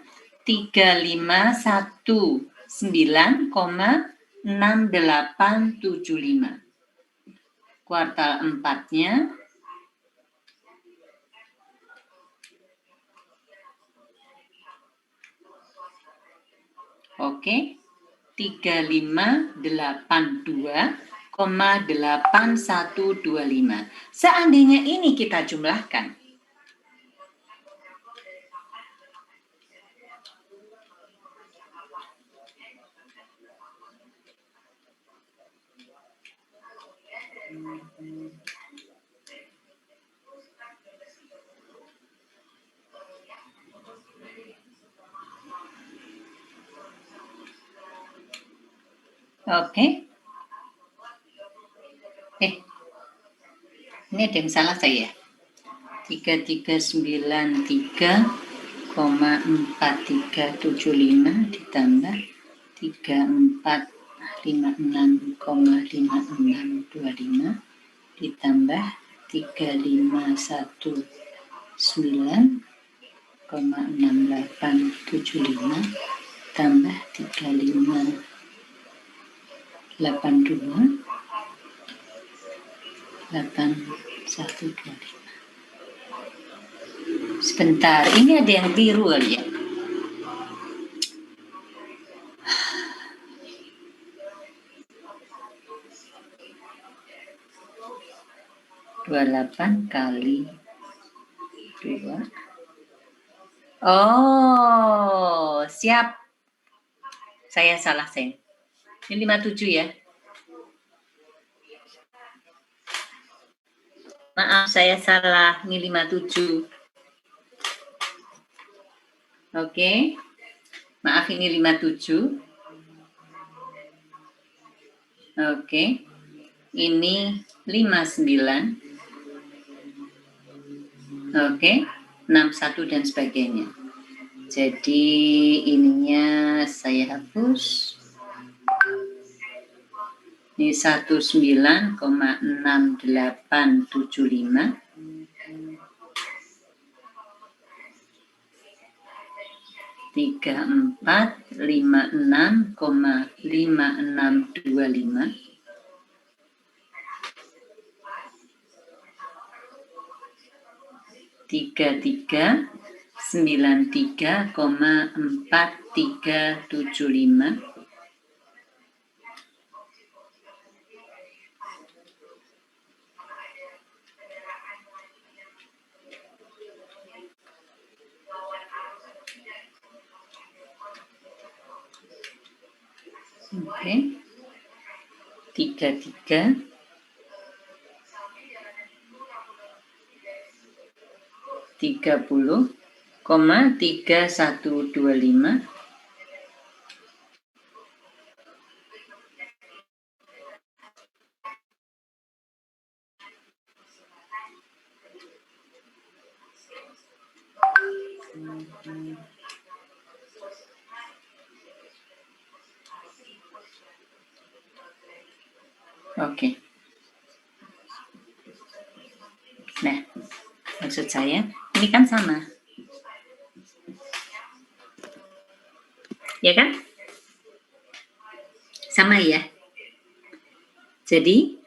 3519,6875. Kuartal 4-nya oke, 3582,8125. Seandainya ini kita jumlahkan, oke. Ini ada yang salah saya. 3393,4375 ditambah 3456,5625 ditambah 3519,6875 tambah 3582 8125. Sebentar, ini ada yang keliru kali ya. (28 kali 2). Oh, siap. Saya salah, saya. Ini 57 ya. Maaf, saya salah. Ini 57. Oke. Maaf, ini 57. Oke. Ini 59. Oke. 61 dan sebagainya. Jadi ininya saya hapus. Ini 19,6875. Tiga 3456,5625. Tiga 93,4375. Oke. 33 30,3125. Oke. Nah, maksud saya, ini kan sama. Ya kan? Sama ya. Jadi,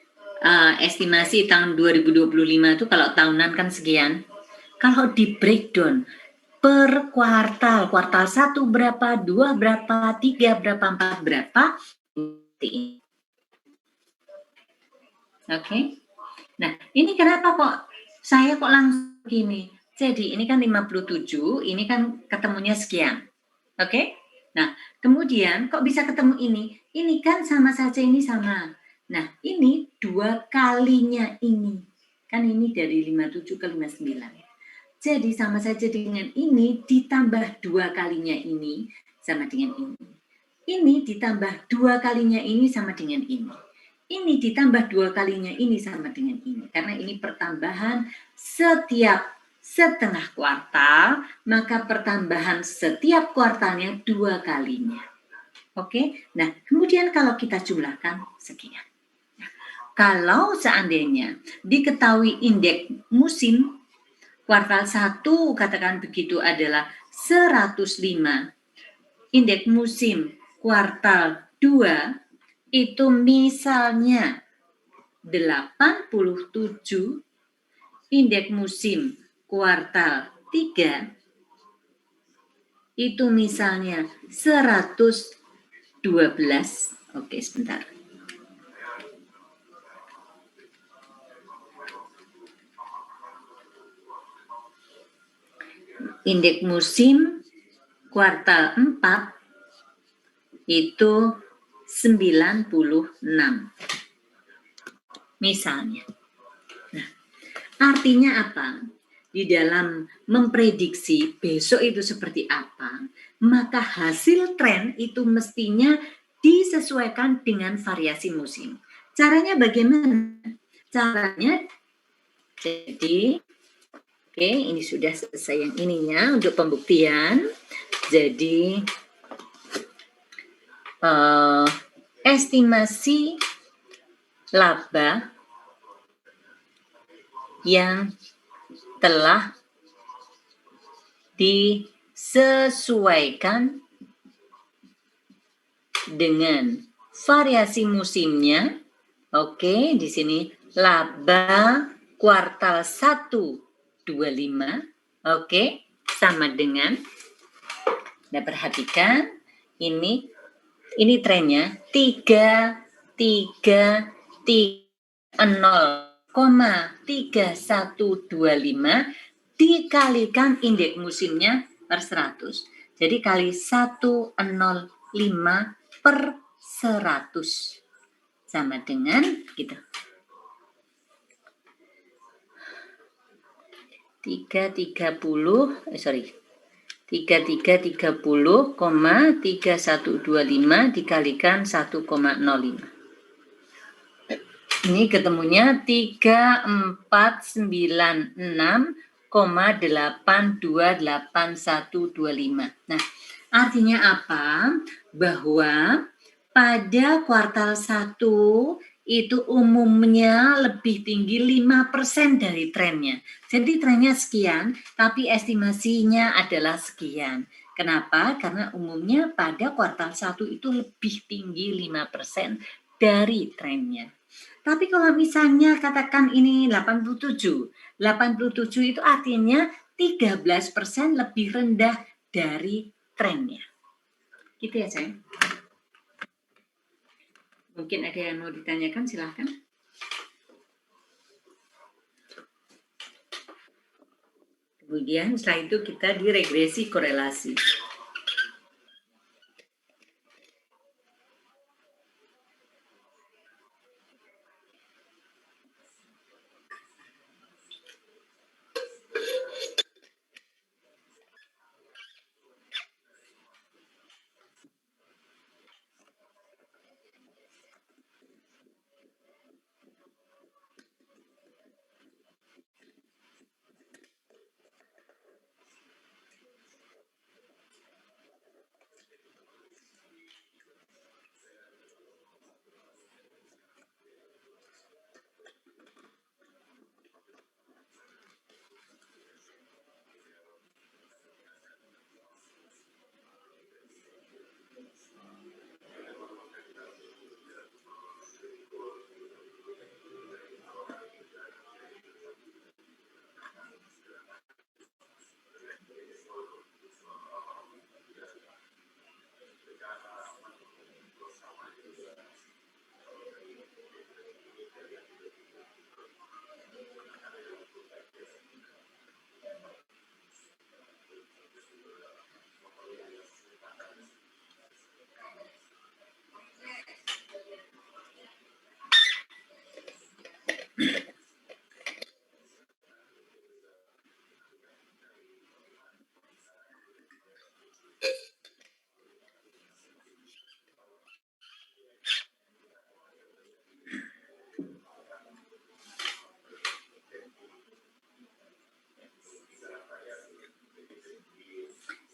estimasi tahun 2025 itu kalau tahunan kan sekian. Kalau di breakdown per kuartal, kuartal 1 berapa, 2 berapa, 3 berapa, 4 berapa. Oke. Nah, ini kenapa kok saya kok langsung gini. Jadi ini kan 57, ini kan ketemunya sekian. Oke? Nah, kemudian kok bisa ketemu ini? Ini kan sama saja ini sama. Nah, ini 2 kalinya ini. Kan ini dari 57 ke 59. Jadi sama saja dengan ini ditambah 2 kalinya ini sama dengan ini. Ini ditambah 2 kalinya ini sama dengan ini. Ini ditambah 2 kalinya ini sama dengan ini. Karena ini pertambahan setiap setengah kuartal, maka pertambahan setiap kuartalnya 2 kalinya. Oke, nah kemudian kalau kita jumlahkan sekian. Nah, kalau seandainya diketahui indeks musim kuartal 1 katakan begitu adalah 105, indeks musim kuartal 2 itu misalnya 87, indeks musim kuartal 3 itu misalnya 112. Oke, sebentar. Indeks musim kuartal 4 itu 96. Misalnya. Nah, artinya apa? Di dalam memprediksi besok itu seperti apa, maka hasil tren itu mestinya disesuaikan dengan variasi musim. Caranya bagaimana? Caranya, jadi, oke, ini sudah selesai yang ininya untuk pembuktian. Jadi, estimasi laba yang telah disesuaikan dengan variasi musimnya. Oke, di sini laba kuartal 1 25. Oke, sama dengan, nah perhatikan ini trennya 0,3125 dikalikan indeks musimnya per 100. Jadi kali 105 per 100 sama dengan gitu. 3330,3125 dikalikan 1,05. Ini ketemunya 3496,828125. Nah, artinya apa? Bahwa pada kuartal 1 itu umumnya lebih tinggi 5% dari trennya. Jadi trennya sekian, tapi estimasinya adalah sekian. Kenapa? Karena umumnya pada kuartal 1 itu lebih tinggi 5% dari trennya. Tapi kalau misalnya katakan ini 87 itu artinya 13% lebih rendah dari trennya. Gitu ya, sayang. Mungkin ada yang mau ditanyakan, silahkan. Kemudian setelah itu kita di regresi korelasi.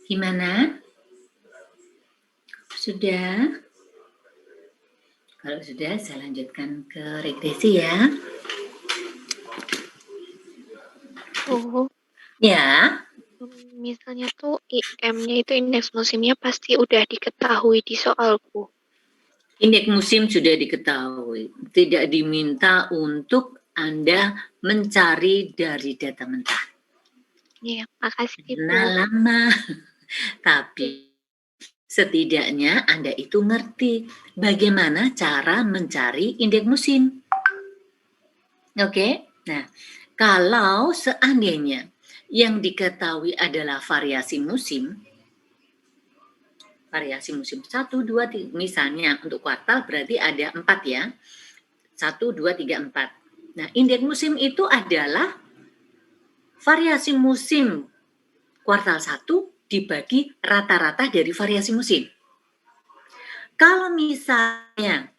Gimana? Sudah? Kalau sudah, saya lanjutkan ke regresi ya. Bu, Ya, misalnya tuh IM-nya itu indeks musimnya pasti udah diketahui di soal, Bu. indeks musim sudah diketahui. Tidak diminta untuk Anda mencari dari data mentah. Iya, makasih, Bu. Karena lama. Tapi setidaknya Anda itu ngerti bagaimana cara mencari indeks musim. Oke? Nah, kalau seandainya yang diketahui adalah variasi musim 1, 2, 3, misalnya untuk kuartal berarti ada 4 ya. 1, 2, 3, 4. Nah, indeks musim itu adalah variasi musim kuartal 1 dibagi rata-rata dari variasi musim. Kalau misalnya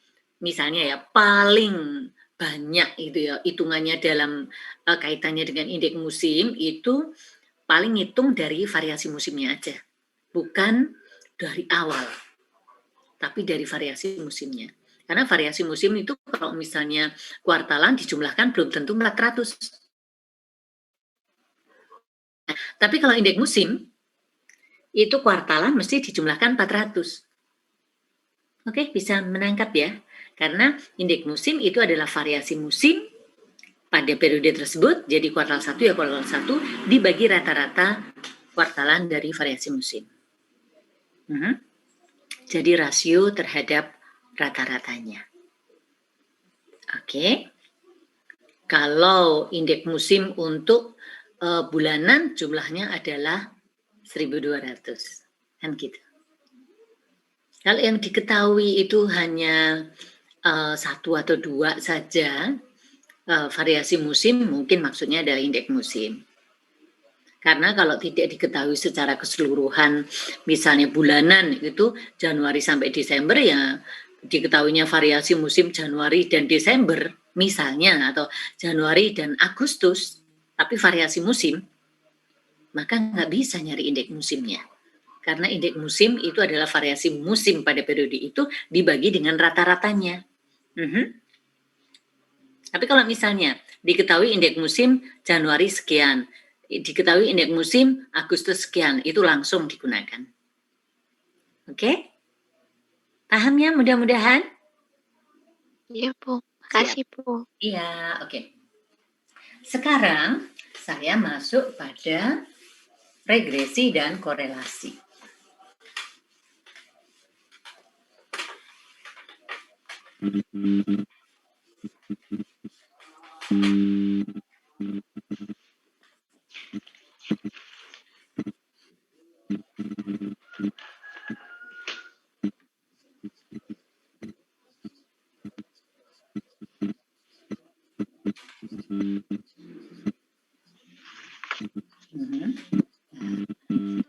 ya paling banyak itu ya hitungannya dalam kaitannya dengan indeks musim itu paling hitung dari variasi musimnya aja, bukan dari awal, tapi dari variasi musimnya. Karena variasi musim itu kalau misalnya kuartalan dijumlahkan belum tentu 400. Tapi kalau indeks musim itu kuartalan mesti dijumlahkan 400. Oke, bisa menangkap ya. Karena indeks musim itu adalah variasi musim pada periode tersebut, jadi kuartal 1 ya kuartal 1 dibagi rata-rata kuartalan dari variasi musim. Jadi rasio terhadap rata-ratanya. Oke. Kalau indeks musim untuk bulanan jumlahnya adalah 1.200. Kan gitu. Kalau yang diketahui itu hanya 1 atau 2 saja, variasi musim mungkin maksudnya adalah indeks musim. Karena kalau tidak diketahui secara keseluruhan, misalnya bulanan itu Januari sampai Desember ya diketahuinya variasi musim Januari dan Desember misalnya, atau Januari dan Agustus, tapi variasi musim, maka nggak bisa nyari indeks musimnya. Karena indeks musim itu adalah variasi musim pada periode itu dibagi dengan rata-ratanya. Tapi kalau misalnya diketahui indeks musim Januari sekian, diketahui indeks musim Agustus sekian, itu langsung digunakan. Oke? Paham ya mudah-mudahan? Iya, Bu. Makasih, Bu. Iya, oke. Sekarang saya masuk pada regresi dan korelasi.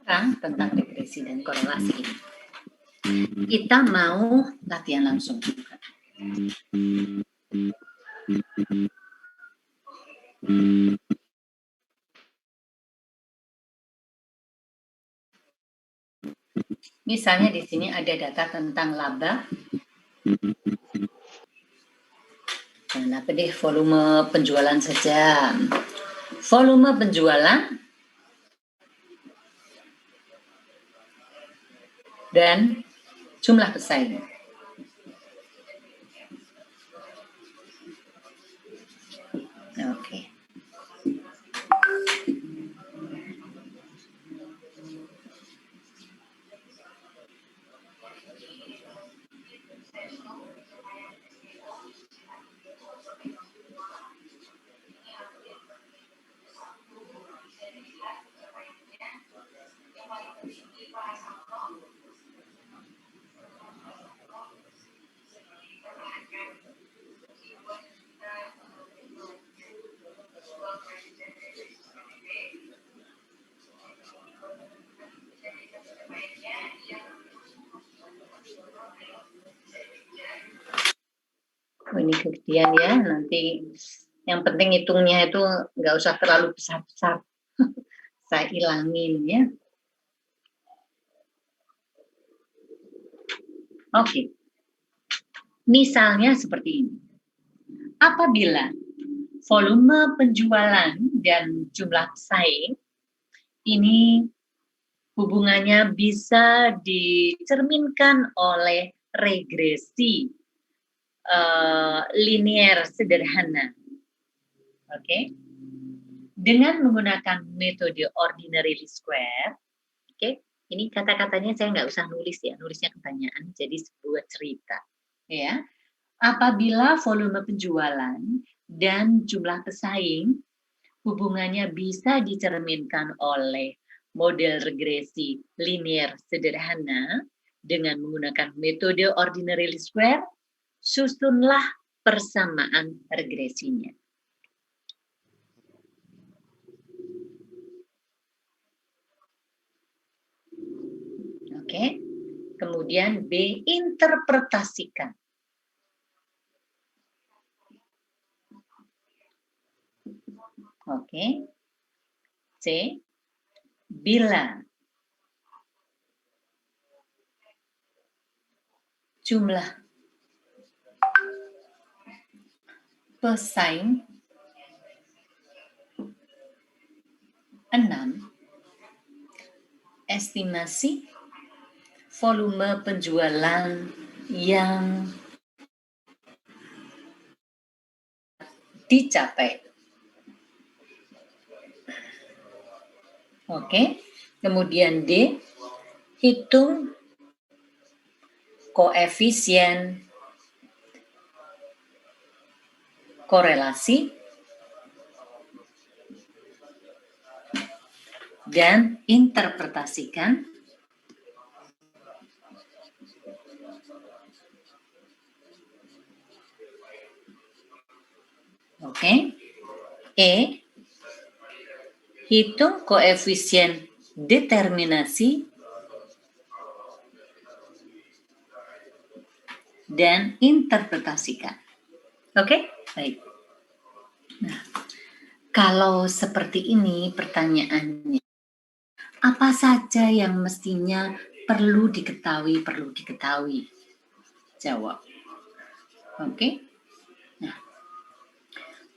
Sekarang tentang regresi dan korelasi ini. Kita mau latihan langsung juga. Misalnya di sini ada data tentang laba. Dan apa deh, volume penjualan saja. Volume penjualan dan jumlah pesaing. Oke. kegedean ya, nanti yang penting hitungnya itu nggak usah terlalu besar-besar. Saya ilangin ya. Oke. Misalnya seperti ini. Apabila volume penjualan dan jumlah pesaing ini hubungannya bisa dicerminkan oleh regresi linier sederhana. Oke. Dengan menggunakan metode ordinary least square, oke, ini kata-katanya saya nggak usah nulis ya, nulisnya kebanyakan, jadi sebuah cerita. Ya, apabila volume penjualan dan jumlah pesaing hubungannya bisa dicerminkan oleh model regresi linier sederhana dengan menggunakan metode ordinary least square, susunlah persamaan regresinya. Oke. Kemudian B, interpretasikan. Oke. C, bila jumlah pesaing 6, estimasi volume penjualan yang dicapai. Oke, kemudian D, hitung koefisien korelasi dan interpretasikan oke. E, hitung koefisien determinasi dan interpretasikan. Oke, baik. Nah, kalau seperti ini pertanyaannya, apa saja yang mestinya perlu diketahui? Jawab. Oke. Nah,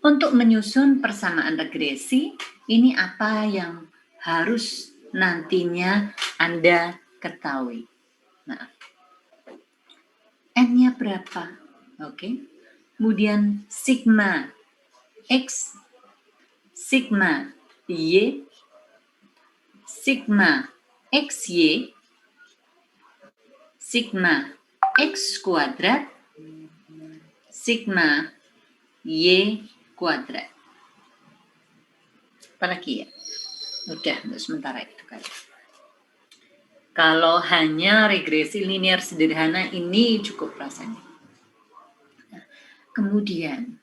untuk menyusun persamaan regresi, ini apa yang harus nantinya Anda ketahui. Nah, N-nya berapa? Oke. Kemudian sigma X, sigma Y, sigma XY, sigma X kuadrat, sigma Y kuadrat. Apalagi ya? Udah, untuk sementara itu kan. Kalau hanya regresi linear sederhana ini cukup rasanya. Nah, kemudian,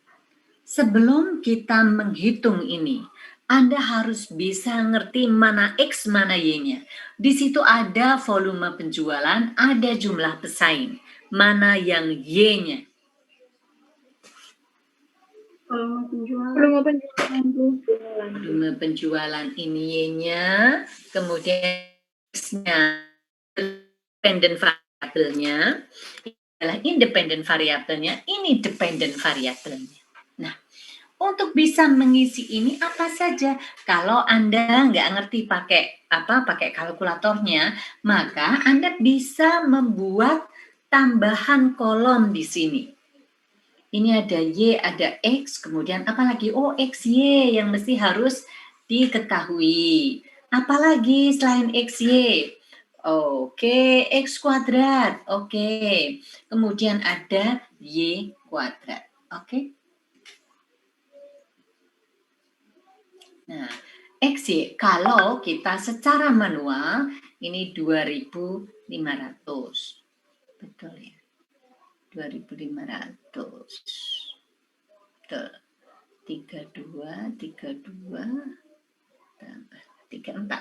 sebelum kita menghitung ini, Anda harus bisa ngerti mana X, mana Y-nya. Di situ ada volume penjualan, ada jumlah pesaing. Mana yang Y-nya? Volume penjualan ini Y-nya, kemudian X-nya, independen variabelnya, adalah independen variabelnya, ini dependen variabelnya. Nah, untuk bisa mengisi ini apa saja? Kalau Anda nggak ngerti pakai kalkulatornya, maka Anda bisa membuat tambahan kolom di sini. Ini ada Y, ada X, kemudian apalagi? Oh, XY yang mesti harus diketahui. Apalagi selain XY? Oke, X kuadrat. Oke. Kemudian ada Y kuadrat. Oke. Nah, XY kalau kita secara manual ini 2.500. Betul ya. 2.500. Betul. 32 tambah 34.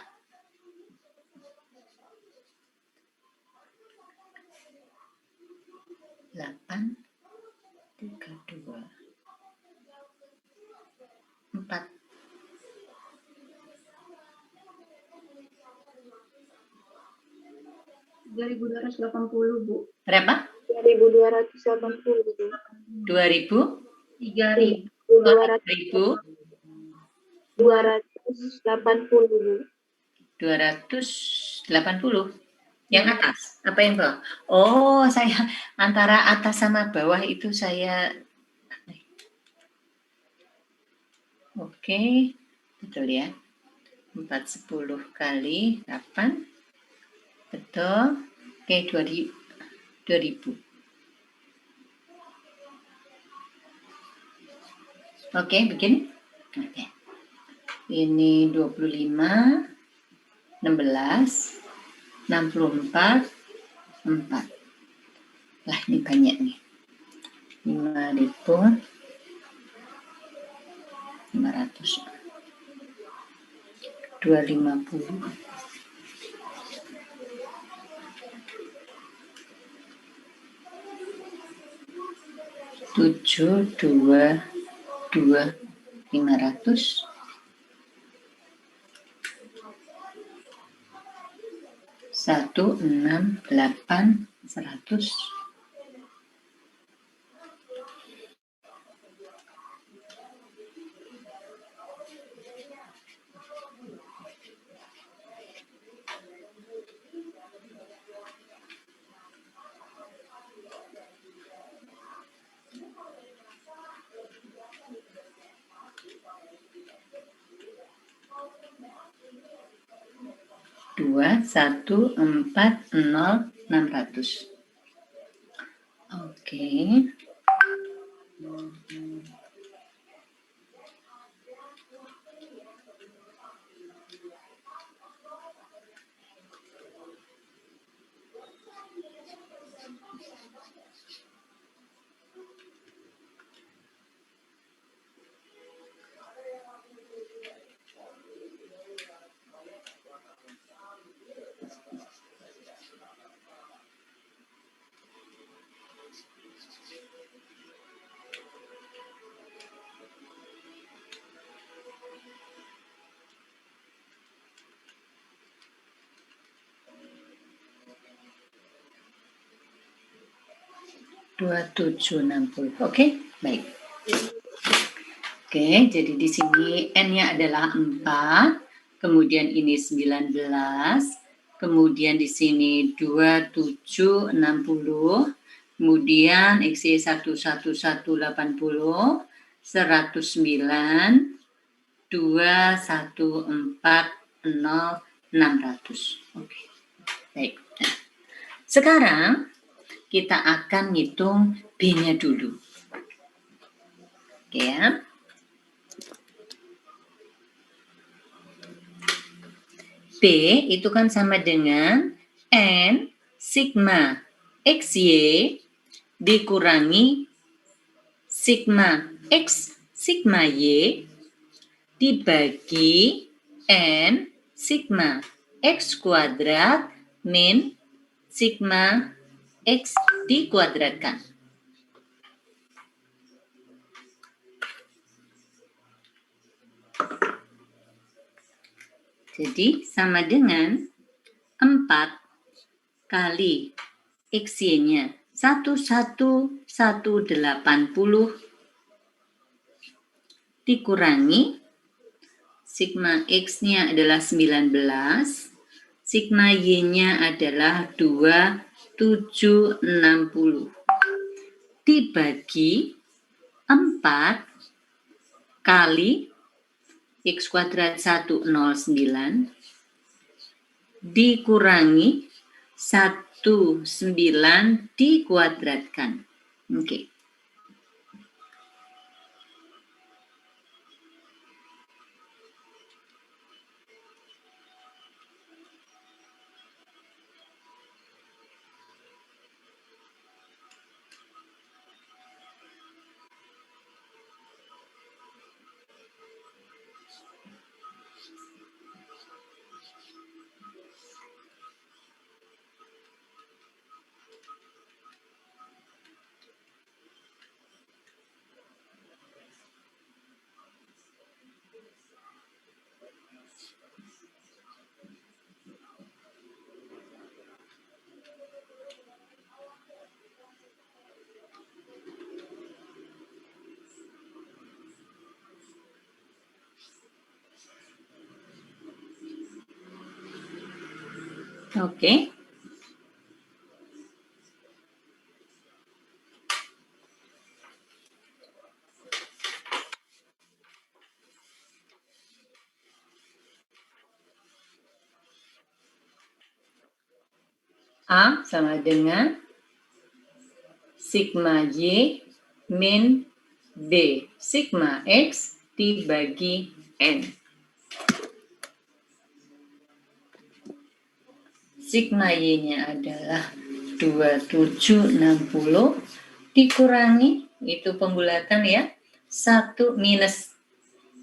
8 32 2, 4. 3.280, Bu. Berapa? 2.280, Bu. 2000? 3.000. 280, Bu. 280. Yang atas? Apa yang bawah? Oh, saya antara atas sama bawah itu saya. Oke, betul ya. 410 kali 8. Betul. Oke, 2000. Oke, begini. Oke. Ini 25, 16, 64, 4. Lah, ini banyak nih. 5.500. 250. 722 500. 168 100. 2140600. Oke. Oke, baik. Oke, jadi di sini N-nya adalah 4, kemudian ini 19, kemudian di sini 2760, kemudian X-Y 11180, 109, 2140600. Oke, baik. Nah, sekarang kita akan ngitung B-nya dulu. Oke ya. B itu kan sama dengan N sigma XY dikurangi sigma X sigma Y dibagi N sigma X kuadrat min sigma X dikuadratkan. Jadi sama dengan 4 kali XY-nya 11180 dikurangi sigma X-nya adalah 19, sigma Y-nya adalah 2760 dibagi 4 kali X kuadrat 109 dikurangi 19 dikuadratkan. Oke. Oke. A sama dengan sigma Y min D. Sigma X dibagi N. Sigma Y-nya adalah 2760 dikurangi, itu pembulatan ya, 1 minus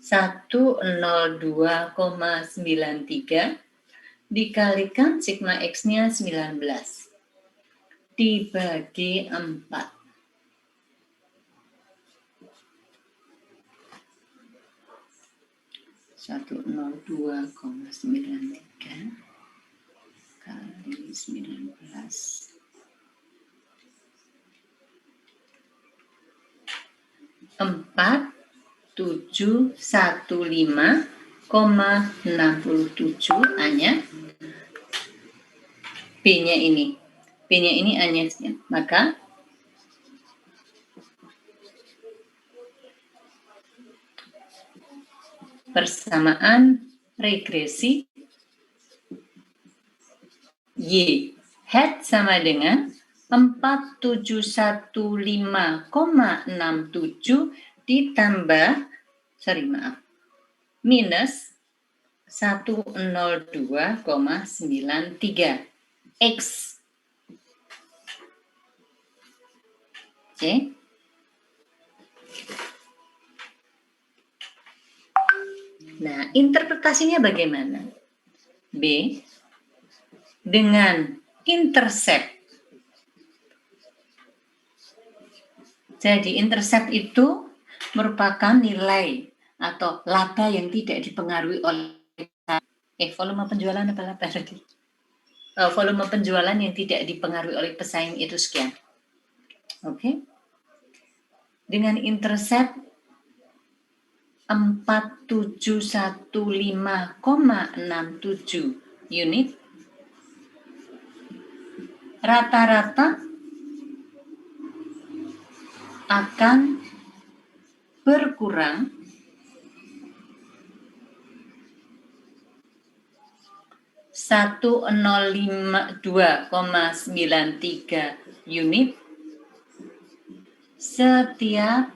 102,93 dikalikan sigma X-nya 19 dibagi 4. 102,93 kali 19. 4715,67 hanya P-nya ini. P-nya ini hanya, maka persamaan regresi Y hat sama dengan 4715,67 ditambah, minus 102,93 X. Oke. Nah, interpretasinya bagaimana? B, dengan intercept. Jadi intercept itu merupakan nilai atau laba yang tidak dipengaruhi oleh volume penjualan apa laba tadi? Volume penjualan yang tidak dipengaruhi oleh pesaing itu sekian. Oke. Dengan intercept 4715,67 unit, rata-rata akan berkurang 102,93 unit setiap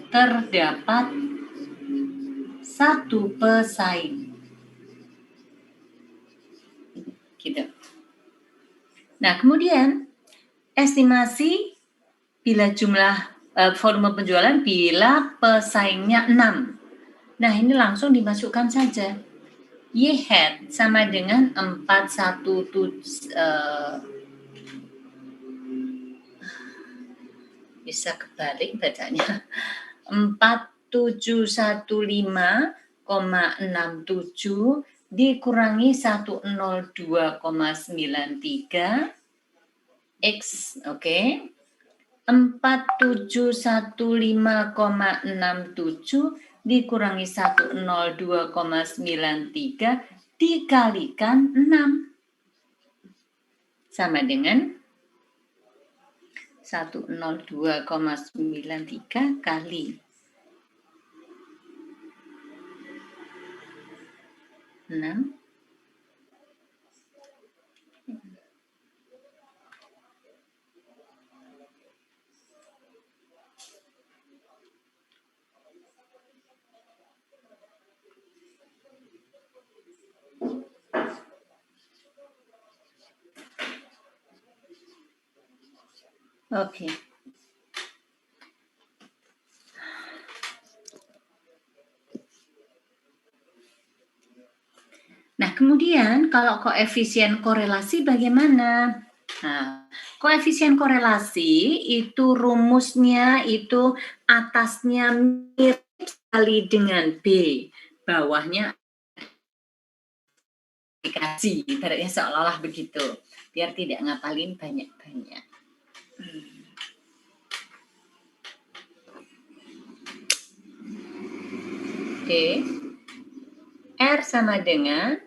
terdapat satu pesaing. Gitu. Nah, kemudian estimasi bila jumlah volume penjualan bila pesaingnya 6. Nah, ini langsung dimasukkan saja. Y hat sama dengan 417 bisa kebalik bacanya. 4715,67 dikurangi 102,93 X, oke. 4715,67 dikurangi 102,93 dikalikan 6 sama dengan 102,93 kali 6. Oke. Nah, kemudian kalau koefisien korelasi bagaimana? Nah, koefisien korelasi itu rumusnya itu atasnya mirip sekali dengan B, bawahnya aplikasi, ibaratnya seolah-olah begitu, biar tidak ngapalin banyak-banyak. Oke. R sama dengan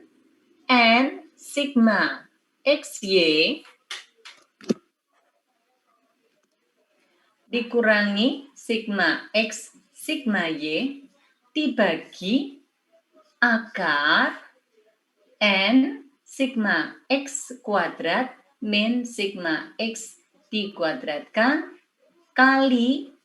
N sigma XY dikurangi sigma X sigma Y dibagi akar N sigma X kuadrat min sigma X dikuadratkan kali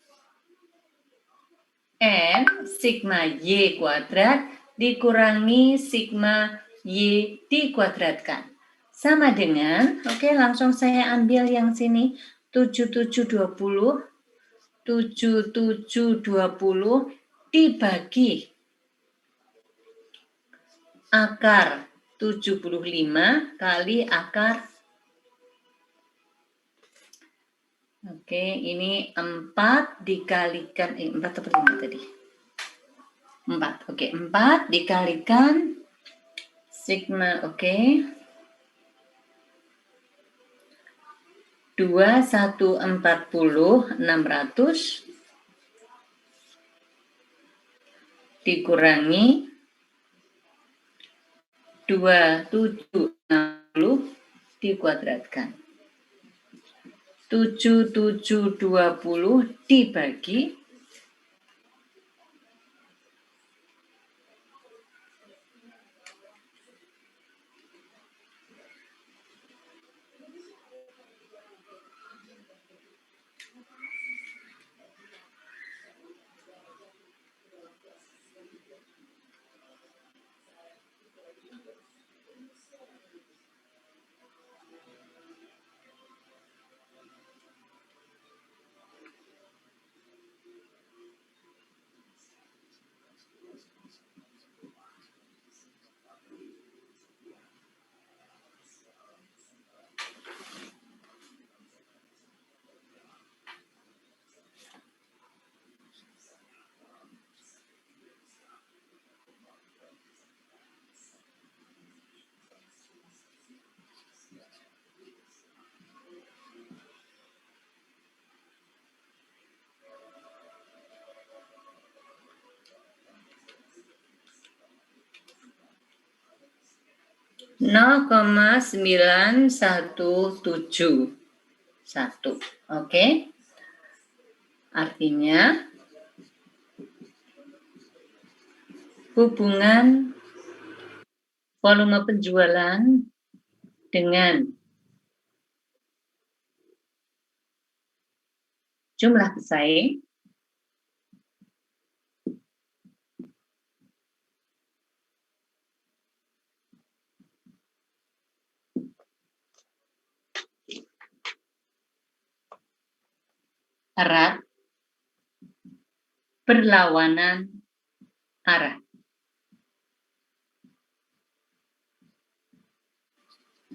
N sigma Y kuadrat dikurangi sigma Y dikuadratkan. Sama dengan, oke langsung saya ambil yang sini, 7720 dibagi akar 75 kali akar. Oke, ini 4 dikalikan 4 atau 5 tadi? 4. Oke, 4 dikalikan sigma, oke. 2140 600 dikurangi 2760 dikuadratkan. 7720 dibagi nol koma 9171. Oke. Artinya hubungan volume penjualan dengan jumlah pesaing erat berlawanan arah.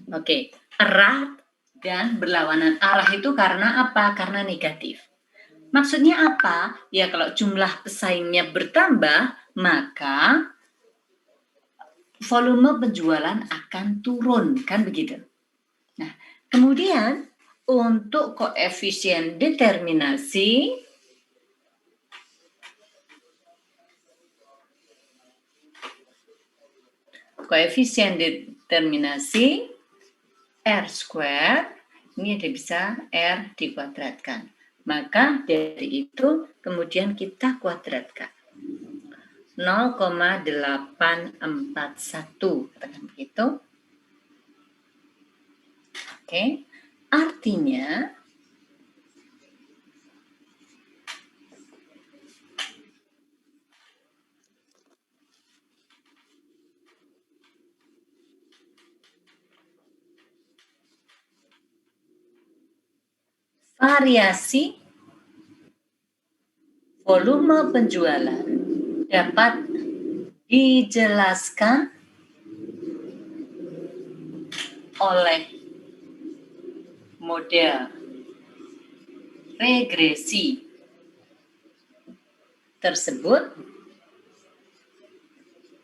Oke, erat dan berlawanan arah itu karena apa? Karena negatif. Maksudnya apa? Ya kalau jumlah pesaingnya bertambah, maka volume penjualan akan turun, kan begitu. Nah, kemudian untuk koefisien determinasi, R square, ini ada bisa R dikuadratkan. Maka dari itu kemudian kita kuadratkan. 0,841, katakan begitu. Oke, artinya variasi volume penjualan dapat dijelaskan oleh model regresi tersebut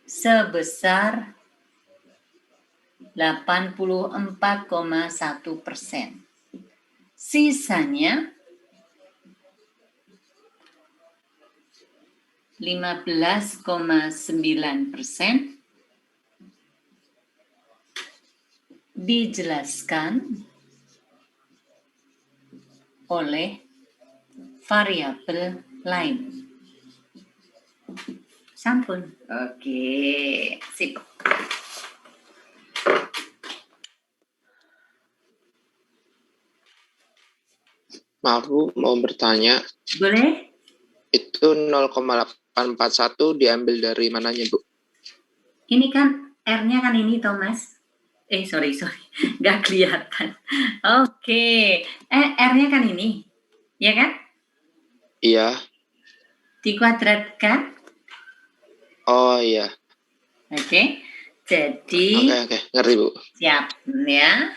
sebesar 84,1%. Sisanya 15,9% dijelaskan oleh variabel lain. Sampun. Oke, sip. Maaf Bu, mau bertanya. Boleh? Itu 0,841 diambil dari mananya Bu? Ini kan R-nya kan ini, Thomas. Sorry. Nggak kelihatan. Oke. R-nya kan ini. Ya kan? Iya. Dikuadratkan. Oh iya. Oke. Jadi. Oke. Ngerti Bu. Siap. Ya.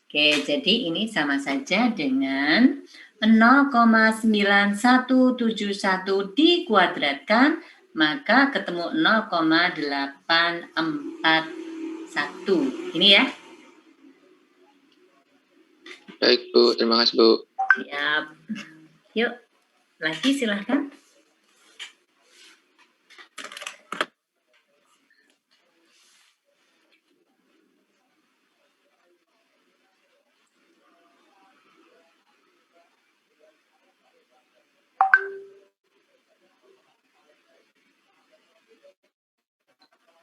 Oke, jadi ini sama saja dengan 0,9171 dikuadratkan, maka ketemu 0,841. Ini ya. Baik Bu, terima kasih Bu. Siap. Yuk, lagi silahkan.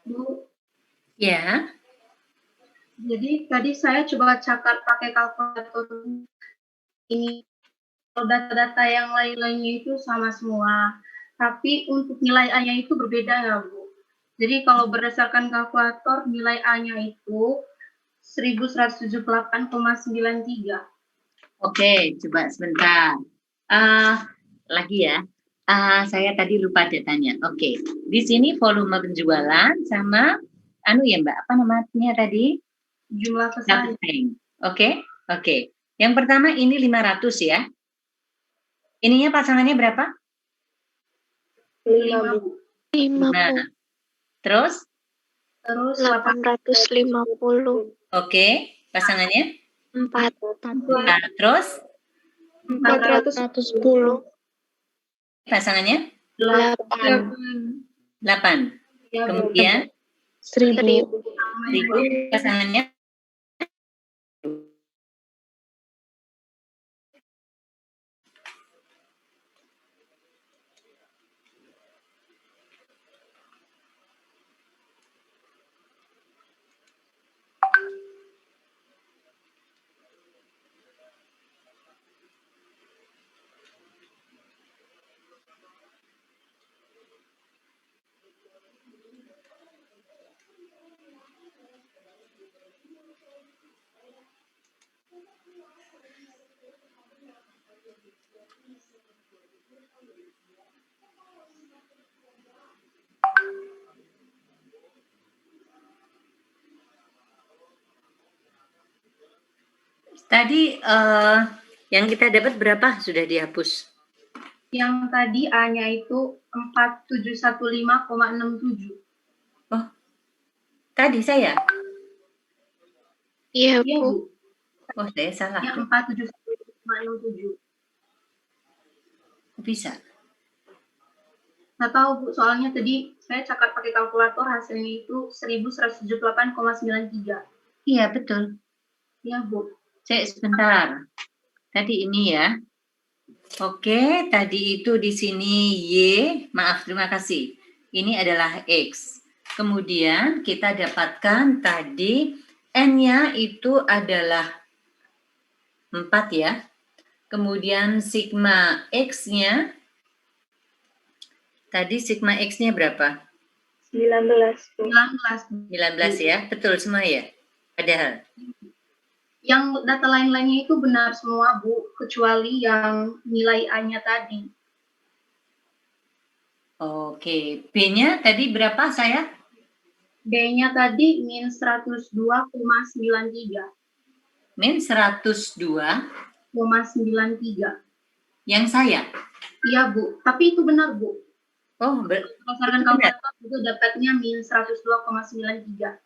Bu, Ya. jadi tadi saya coba cakar pakai kalkulator ini. Kalau data-data yang lain-lainnya itu sama semua. Tapi untuk nilai A-nya itu berbeda ya, Bu. Jadi kalau berdasarkan kalkulator, nilai A-nya itu 1178,93. Oke, coba sebentar. Lagi ya. Saya tadi lupa datanya. Oke, di sini volume penjualan sama ya Mbak, apa namanya tadi? Jumlah pesaing. Oke. Yang pertama ini 500 ya. Ininya pasangannya berapa? 5, Bu. 5, Nah, Bu. terus? Terus 850. Oke, pasangannya? 4. Nah, terus? 410. Pasangannya? 8. 8. Ya, Bu. Kemudian? 1000. 1000 pasangannya? Tadi yang kita dapat berapa sudah dihapus? Yang tadi A-nya itu 4715,67. Oh, tadi saya? Iya, Iya, Bu. Bu. Oh, saya salah. Ya, 4715,67. Bisa. Nggak tahu, Bu. Soalnya tadi saya cakar pakai kalkulator, hasilnya itu 1178,93. Iya, betul. Iya, Bu. Sebentar. Tadi ini ya. Oke, tadi itu di sini Y. Maaf, terima kasih. Ini adalah X. Kemudian kita dapatkan tadi N-nya itu adalah 4 ya. Kemudian sigma X-nya, tadi sigma X-nya berapa? 19. 19 ya, betul semua ya? Padahal. Yang data lain-lainnya itu benar semua, Bu, kecuali yang nilai A-nya tadi. Oke, B-nya tadi berapa saya? B-nya tadi min 102,93. Min 102. 0,93. Yang saya? Iya, Bu. Tapi itu benar, Bu. Oh, berdasarkan kalkulator itu dapatnya min 102,93.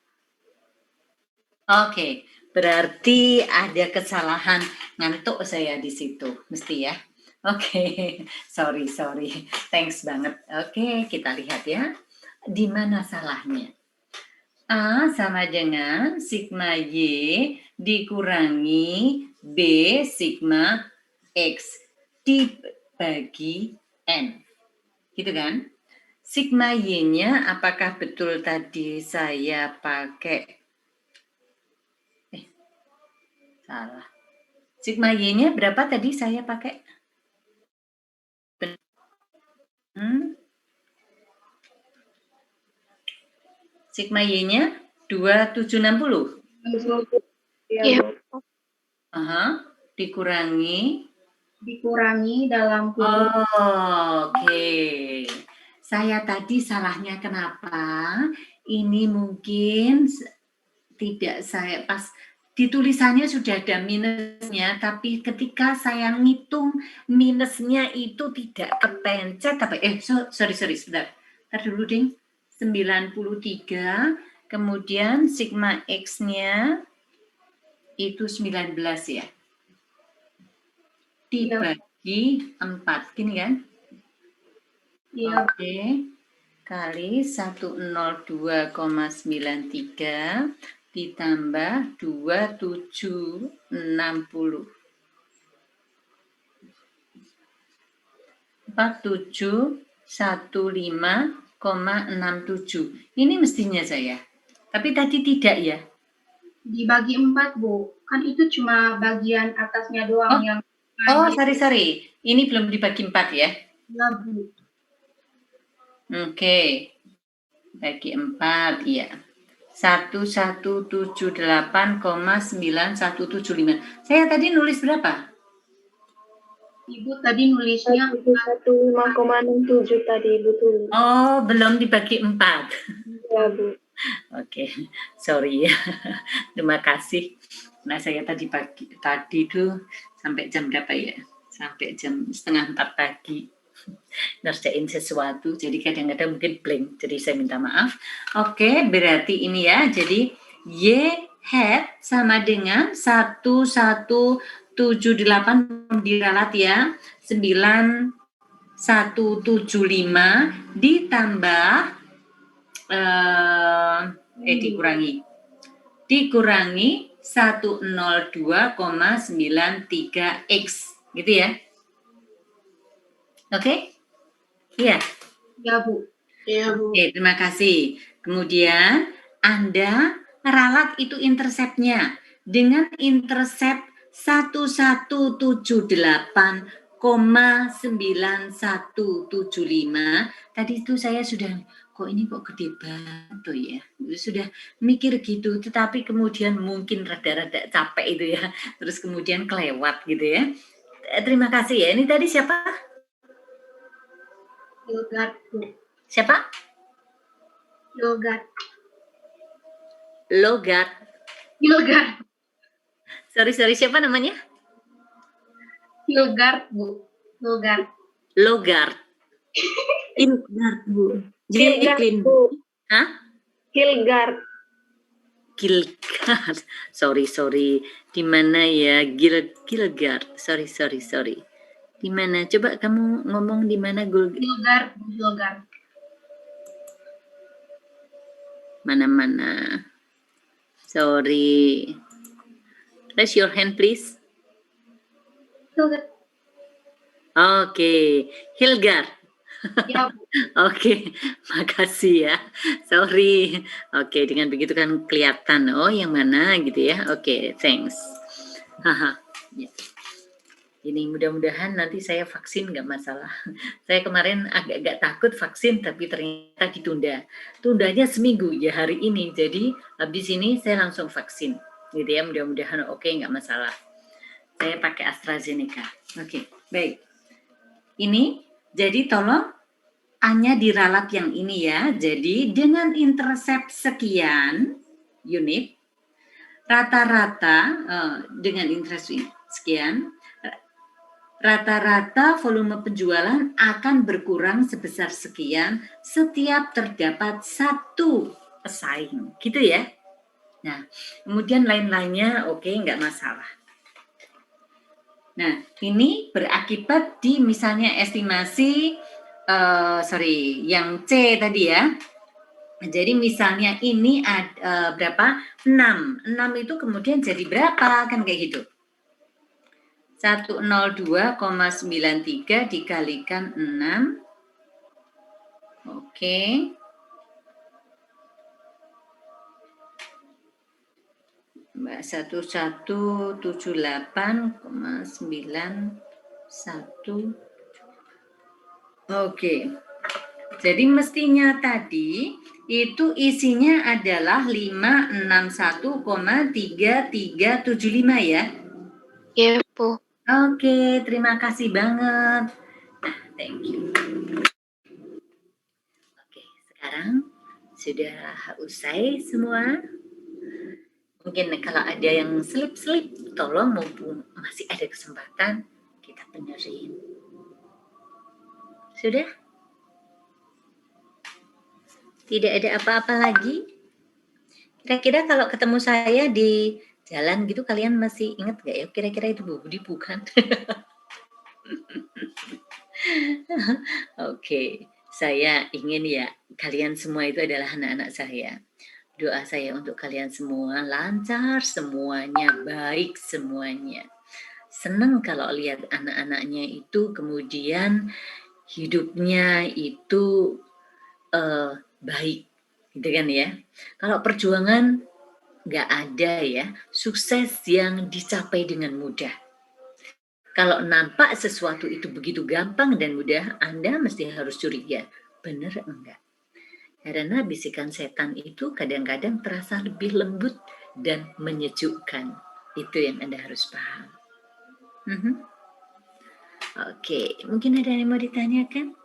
Oke, berarti ada kesalahan ngantuk saya di situ, mesti ya. Oke, sorry. Thanks banget. Oke, kita lihat ya. Di mana salahnya? A sama dengan sigma Y dikurangi B sigma X dibagi N. Gitu kan? Sigma Y-nya apakah betul tadi saya pakai salah. Sigma Y-nya berapa tadi saya pakai? Sigma Y-nya 2760. Iya. Dikurangi dalam kurung. Oke. Saya tadi salahnya kenapa? Ini mungkin tidak saya pas di tulisannya sudah ada minusnya, tapi ketika saya ngitung minusnya itu tidak kepencet. Sorry, sebentar. Ntar dulu, Ding. 93, kemudian sigma X-nya itu 19 ya. Dibagi 4, gini kan? Iya. Oke, kali 102,93 ditambah 2760. 4715,67. Ini mestinya saya. Tapi tadi tidak ya? Dibagi 4, Bu. Kan itu cuma bagian atasnya doang yang... sorry. Ini belum dibagi 4 ya? Iya, Bu. Oke. Bagi 4, iya. 1178,9175. Saya tadi nulis berapa? Ibu tadi nulisnya 15,67 tadi Ibu tulis. Oh, belum dibagi 4. Ya, Bu. Oke, sorry ya. Terima kasih. Nah, saya tadi tuh sampai jam berapa ya? Sampai jam 3:30 pagi. Ngerjain sesuatu, jadi kadang-kadang mungkin blank, jadi saya minta maaf. Oke, berarti ini ya, jadi Y hat sama dengan 1178 diralat ya, 9175 ditambah dikurangi 102,93 X gitu ya. Oke? Iya. Ya, Bu. Iya, Bu. Oke, terima kasih. Kemudian Anda ralat itu interceptnya dengan intercept 1178,9175. Tadi itu saya sudah kok gede banget tuh ya. Sudah mikir gitu, tetapi kemudian mungkin rada-rada capek itu ya. Terus kemudian kelewat gitu ya. Terima kasih ya. Ini tadi siapa? Hilgard, Bu. Siapa? Hilgard. Sorry, siapa namanya? Hilgard, Bu. Hilgard. Hilgard, Bu. Hilgard, Bu. Hah? Hilgard. Sorry. Di mana ya? Hilgard. Sorry. Di mana? Coba kamu ngomong di mana, Hilgard. Mana? Sorry. Raise your hand, please. Hilgard. Oke, Hilgard. Ya, Bu. Oke, makasih ya. Sorry. Oke, dengan begitu kan kelihatan yang mana gitu ya. Oke, thanks. Haha. Ya. Ini mudah-mudahan nanti saya vaksin nggak masalah. Saya kemarin agak takut vaksin tapi ternyata ditunda. Tundanya seminggu ya hari ini. Jadi habis ini saya langsung vaksin. Gitu ya, mudah-mudahan oke, nggak masalah. Saya pakai AstraZeneca. Oke, baik. Ini jadi tolong A-nya diralat yang ini ya. Jadi dengan intercept sekian unit, rata-rata dengan intercept sekian, rata-rata volume penjualan akan berkurang sebesar sekian setiap terdapat satu pesaing, gitu ya. Nah, kemudian lain-lainnya oke, nggak masalah. Nah, ini berakibat di misalnya estimasi, yang C tadi ya. Jadi misalnya ini ada berapa? 6. 6 itu kemudian jadi berapa? Kan kayak gitu. 102,93 dikalikan 6. Oke. Mbak 1178,91. Oke. Jadi mestinya tadi itu isinya adalah 561,3375 ya. Iya, Bu. Oke, terima kasih banget. Nah, thank you. Oke, sekarang sudah usai semua. Mungkin kalau ada yang selip-selip, tolong mumpung masih ada kesempatan, kita benerin. Sudah? Tidak ada apa-apa lagi? Kira-kira kalau ketemu saya di jalan gitu, kalian masih ingat nggak ya? Kira-kira itu Bu Budi bukan? Oke, saya ingin ya kalian semua itu adalah anak-anak saya. Doa saya untuk kalian semua lancar semuanya, baik semuanya. Senang kalau lihat anak-anaknya itu kemudian hidupnya itu baik, gitu kan ya. Kalau perjuangan nggak ada ya, sukses yang dicapai dengan mudah. Kalau nampak sesuatu itu begitu gampang dan mudah, Anda mesti harus curiga, benar enggak? Karena bisikan setan itu kadang-kadang terasa lebih lembut dan menyejukkan. Itu yang Anda harus paham. Oke, mungkin ada yang mau ditanyakan?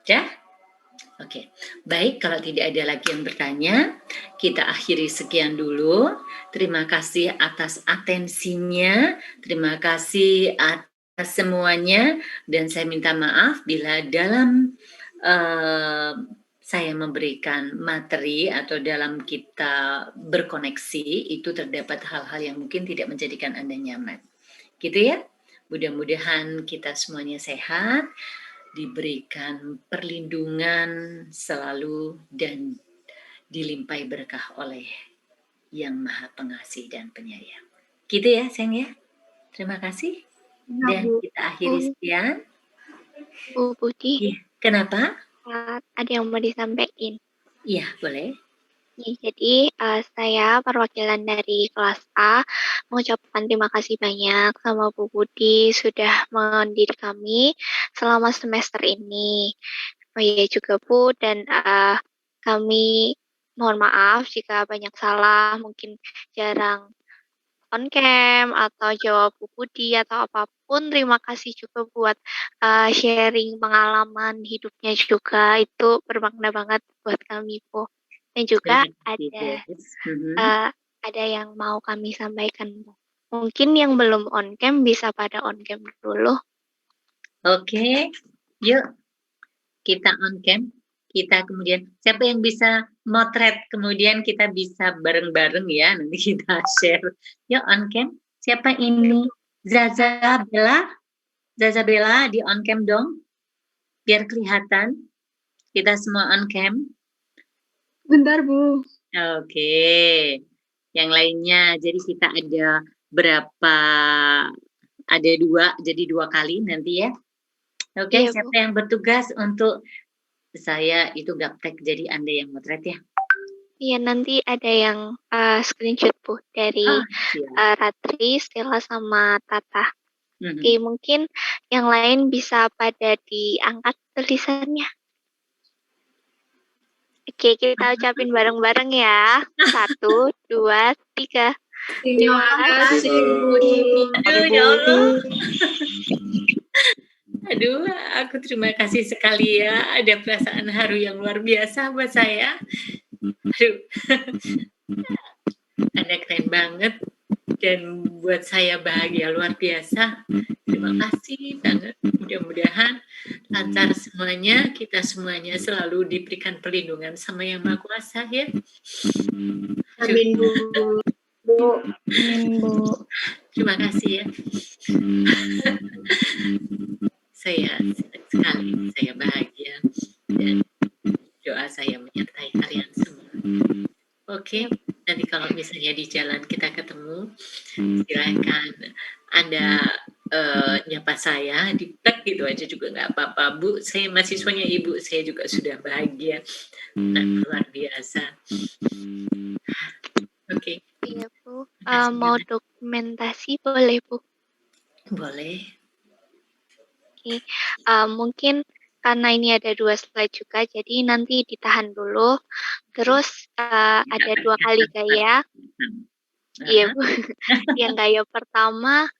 Ya? Oke, baik, kalau tidak ada lagi yang bertanya, kita akhiri sekian dulu. Terima kasih atas atensinya, terima kasih atas semuanya, dan saya minta maaf bila dalam saya memberikan materi atau dalam kita berkoneksi itu terdapat hal-hal yang mungkin tidak menjadikan Anda nyaman. Gitu ya, mudah-mudahan kita semuanya sehat, diberikan perlindungan selalu dan dilimpahi berkah oleh Yang Maha Pengasih dan Penyayang. Gitu ya, sayang ya. Terima kasih. Dan kita akhiri sekian. Bu Budi. Ya, kenapa? Ada yang mau disampaikan? Iya, boleh. Ya, jadi saya perwakilan dari kelas A mengucapkan terima kasih banyak sama Bu Budi sudah mendidik kami selama semester ini. Oh iya juga Bu, dan kami mohon maaf jika banyak salah, mungkin jarang on cam atau jawab Bu Budi atau apapun. Terima kasih juga buat sharing pengalaman hidupnya juga, itu bermakna banget buat kami Bu. Dan juga ada yang mau kami sampaikan Bu. Mungkin yang belum on cam bisa pada on cam dulu. Oke, yuk kita on cam. Kita kemudian, siapa yang bisa motret, kemudian kita bisa bareng-bareng ya, nanti kita share. Yuk on cam, siapa ini? Zaza Bella di on cam dong, biar kelihatan. Kita semua on cam. Bentar Bu. Oke, yang lainnya, jadi kita ada berapa, ada 2, jadi 2 kali nanti ya. Oke, iya, siapa yang bertugas untuk saya itu gaptek, jadi Anda yang motret ya? Iya, nanti ada yang screenshot Bu dari Ratri, Stella sama Tata. Oke, mungkin yang lain bisa pada diangkat tulisannya. Oke, kita ucapin bareng-bareng ya. 1, 2, 3. Terima kasih Bu. Aduh, ya Allah. Aduh, aku terima kasih sekali ya. Ada perasaan haru yang luar biasa buat saya. Aduh. Anda keren banget. Dan buat saya bahagia luar biasa. Terima kasih banget. Mudah-mudahan lancar semuanya. Kita semuanya selalu diberikan perlindungan sama Yang Maha Kuasa ya. Amin Bu. Bu. Amin, Bu. Terima kasih ya. Saya senang sekali, saya bahagia dan doa saya menyertai kalian semua. Oke, nanti kalau misalnya di jalan kita ketemu, silakan Anda nyapa saya di tag gitu aja juga nggak apa-apa, Bu. Saya mahasiswanya Ibu, saya juga sudah bahagia. Nah, luar biasa. Oke. Iya, Bu. Mau dokumentasi boleh, Bu? Boleh. Oke. Mungkin karena ini ada 2 slide juga, jadi nanti ditahan dulu. Terus ada 2 kali gaya. Iya, Bu. Yang gaya pertama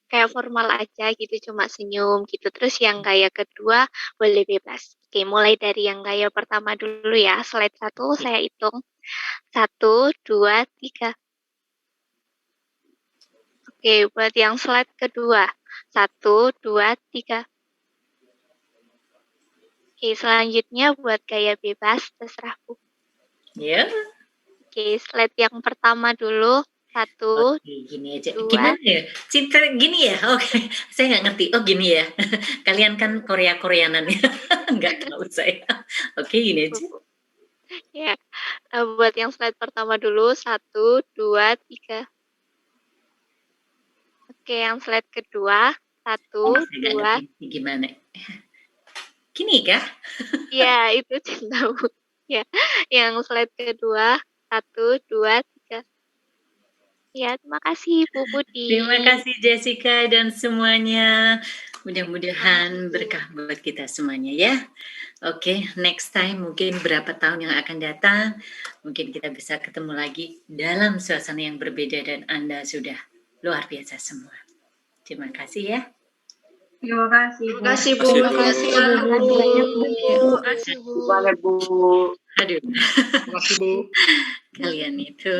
kayak formal aja gitu, cuma senyum gitu. Terus yang gaya kedua boleh bebas. Oke, mulai dari yang gaya pertama dulu ya. Slide 1 saya hitung. 1, 2, 3. Oke, buat yang slide kedua. 1, 2, 3. Oke, selanjutnya buat gaya bebas, terserah Bu. Ya. Oke, slide yang pertama dulu. 1, Oke, gini aja. 2. Gimana ya? Cinta gini ya? Oke, saya nggak ngerti. Oh gini ya. Kalian kan Korea-Koreanan ya? Nggak tahu saya. Oke, gini aja. Ya, buat yang slide pertama dulu. 1, 2, 3. Oke, yang slide kedua. 1, Saya nggak 2. ngerti gimana. Gini kah? Ya, itu cinta Bu. Ya, yang slide kedua. 1, 2, 3. Ya, terima kasih Bu Budi. Terima kasih Jessica dan semuanya. Mudah-mudahan berkah buat kita semuanya ya. Oke, next time mungkin berapa tahun yang akan datang, mungkin kita bisa ketemu lagi dalam suasana yang berbeda dan Anda sudah luar biasa semua. Terima kasih ya. Terima kasih, Bu. Terima kasih, Bu. Terima kasih, Bu. Terima kasih, Bu. Banyak, Bu. Aduh, Terima kasih, Bu. kalian itu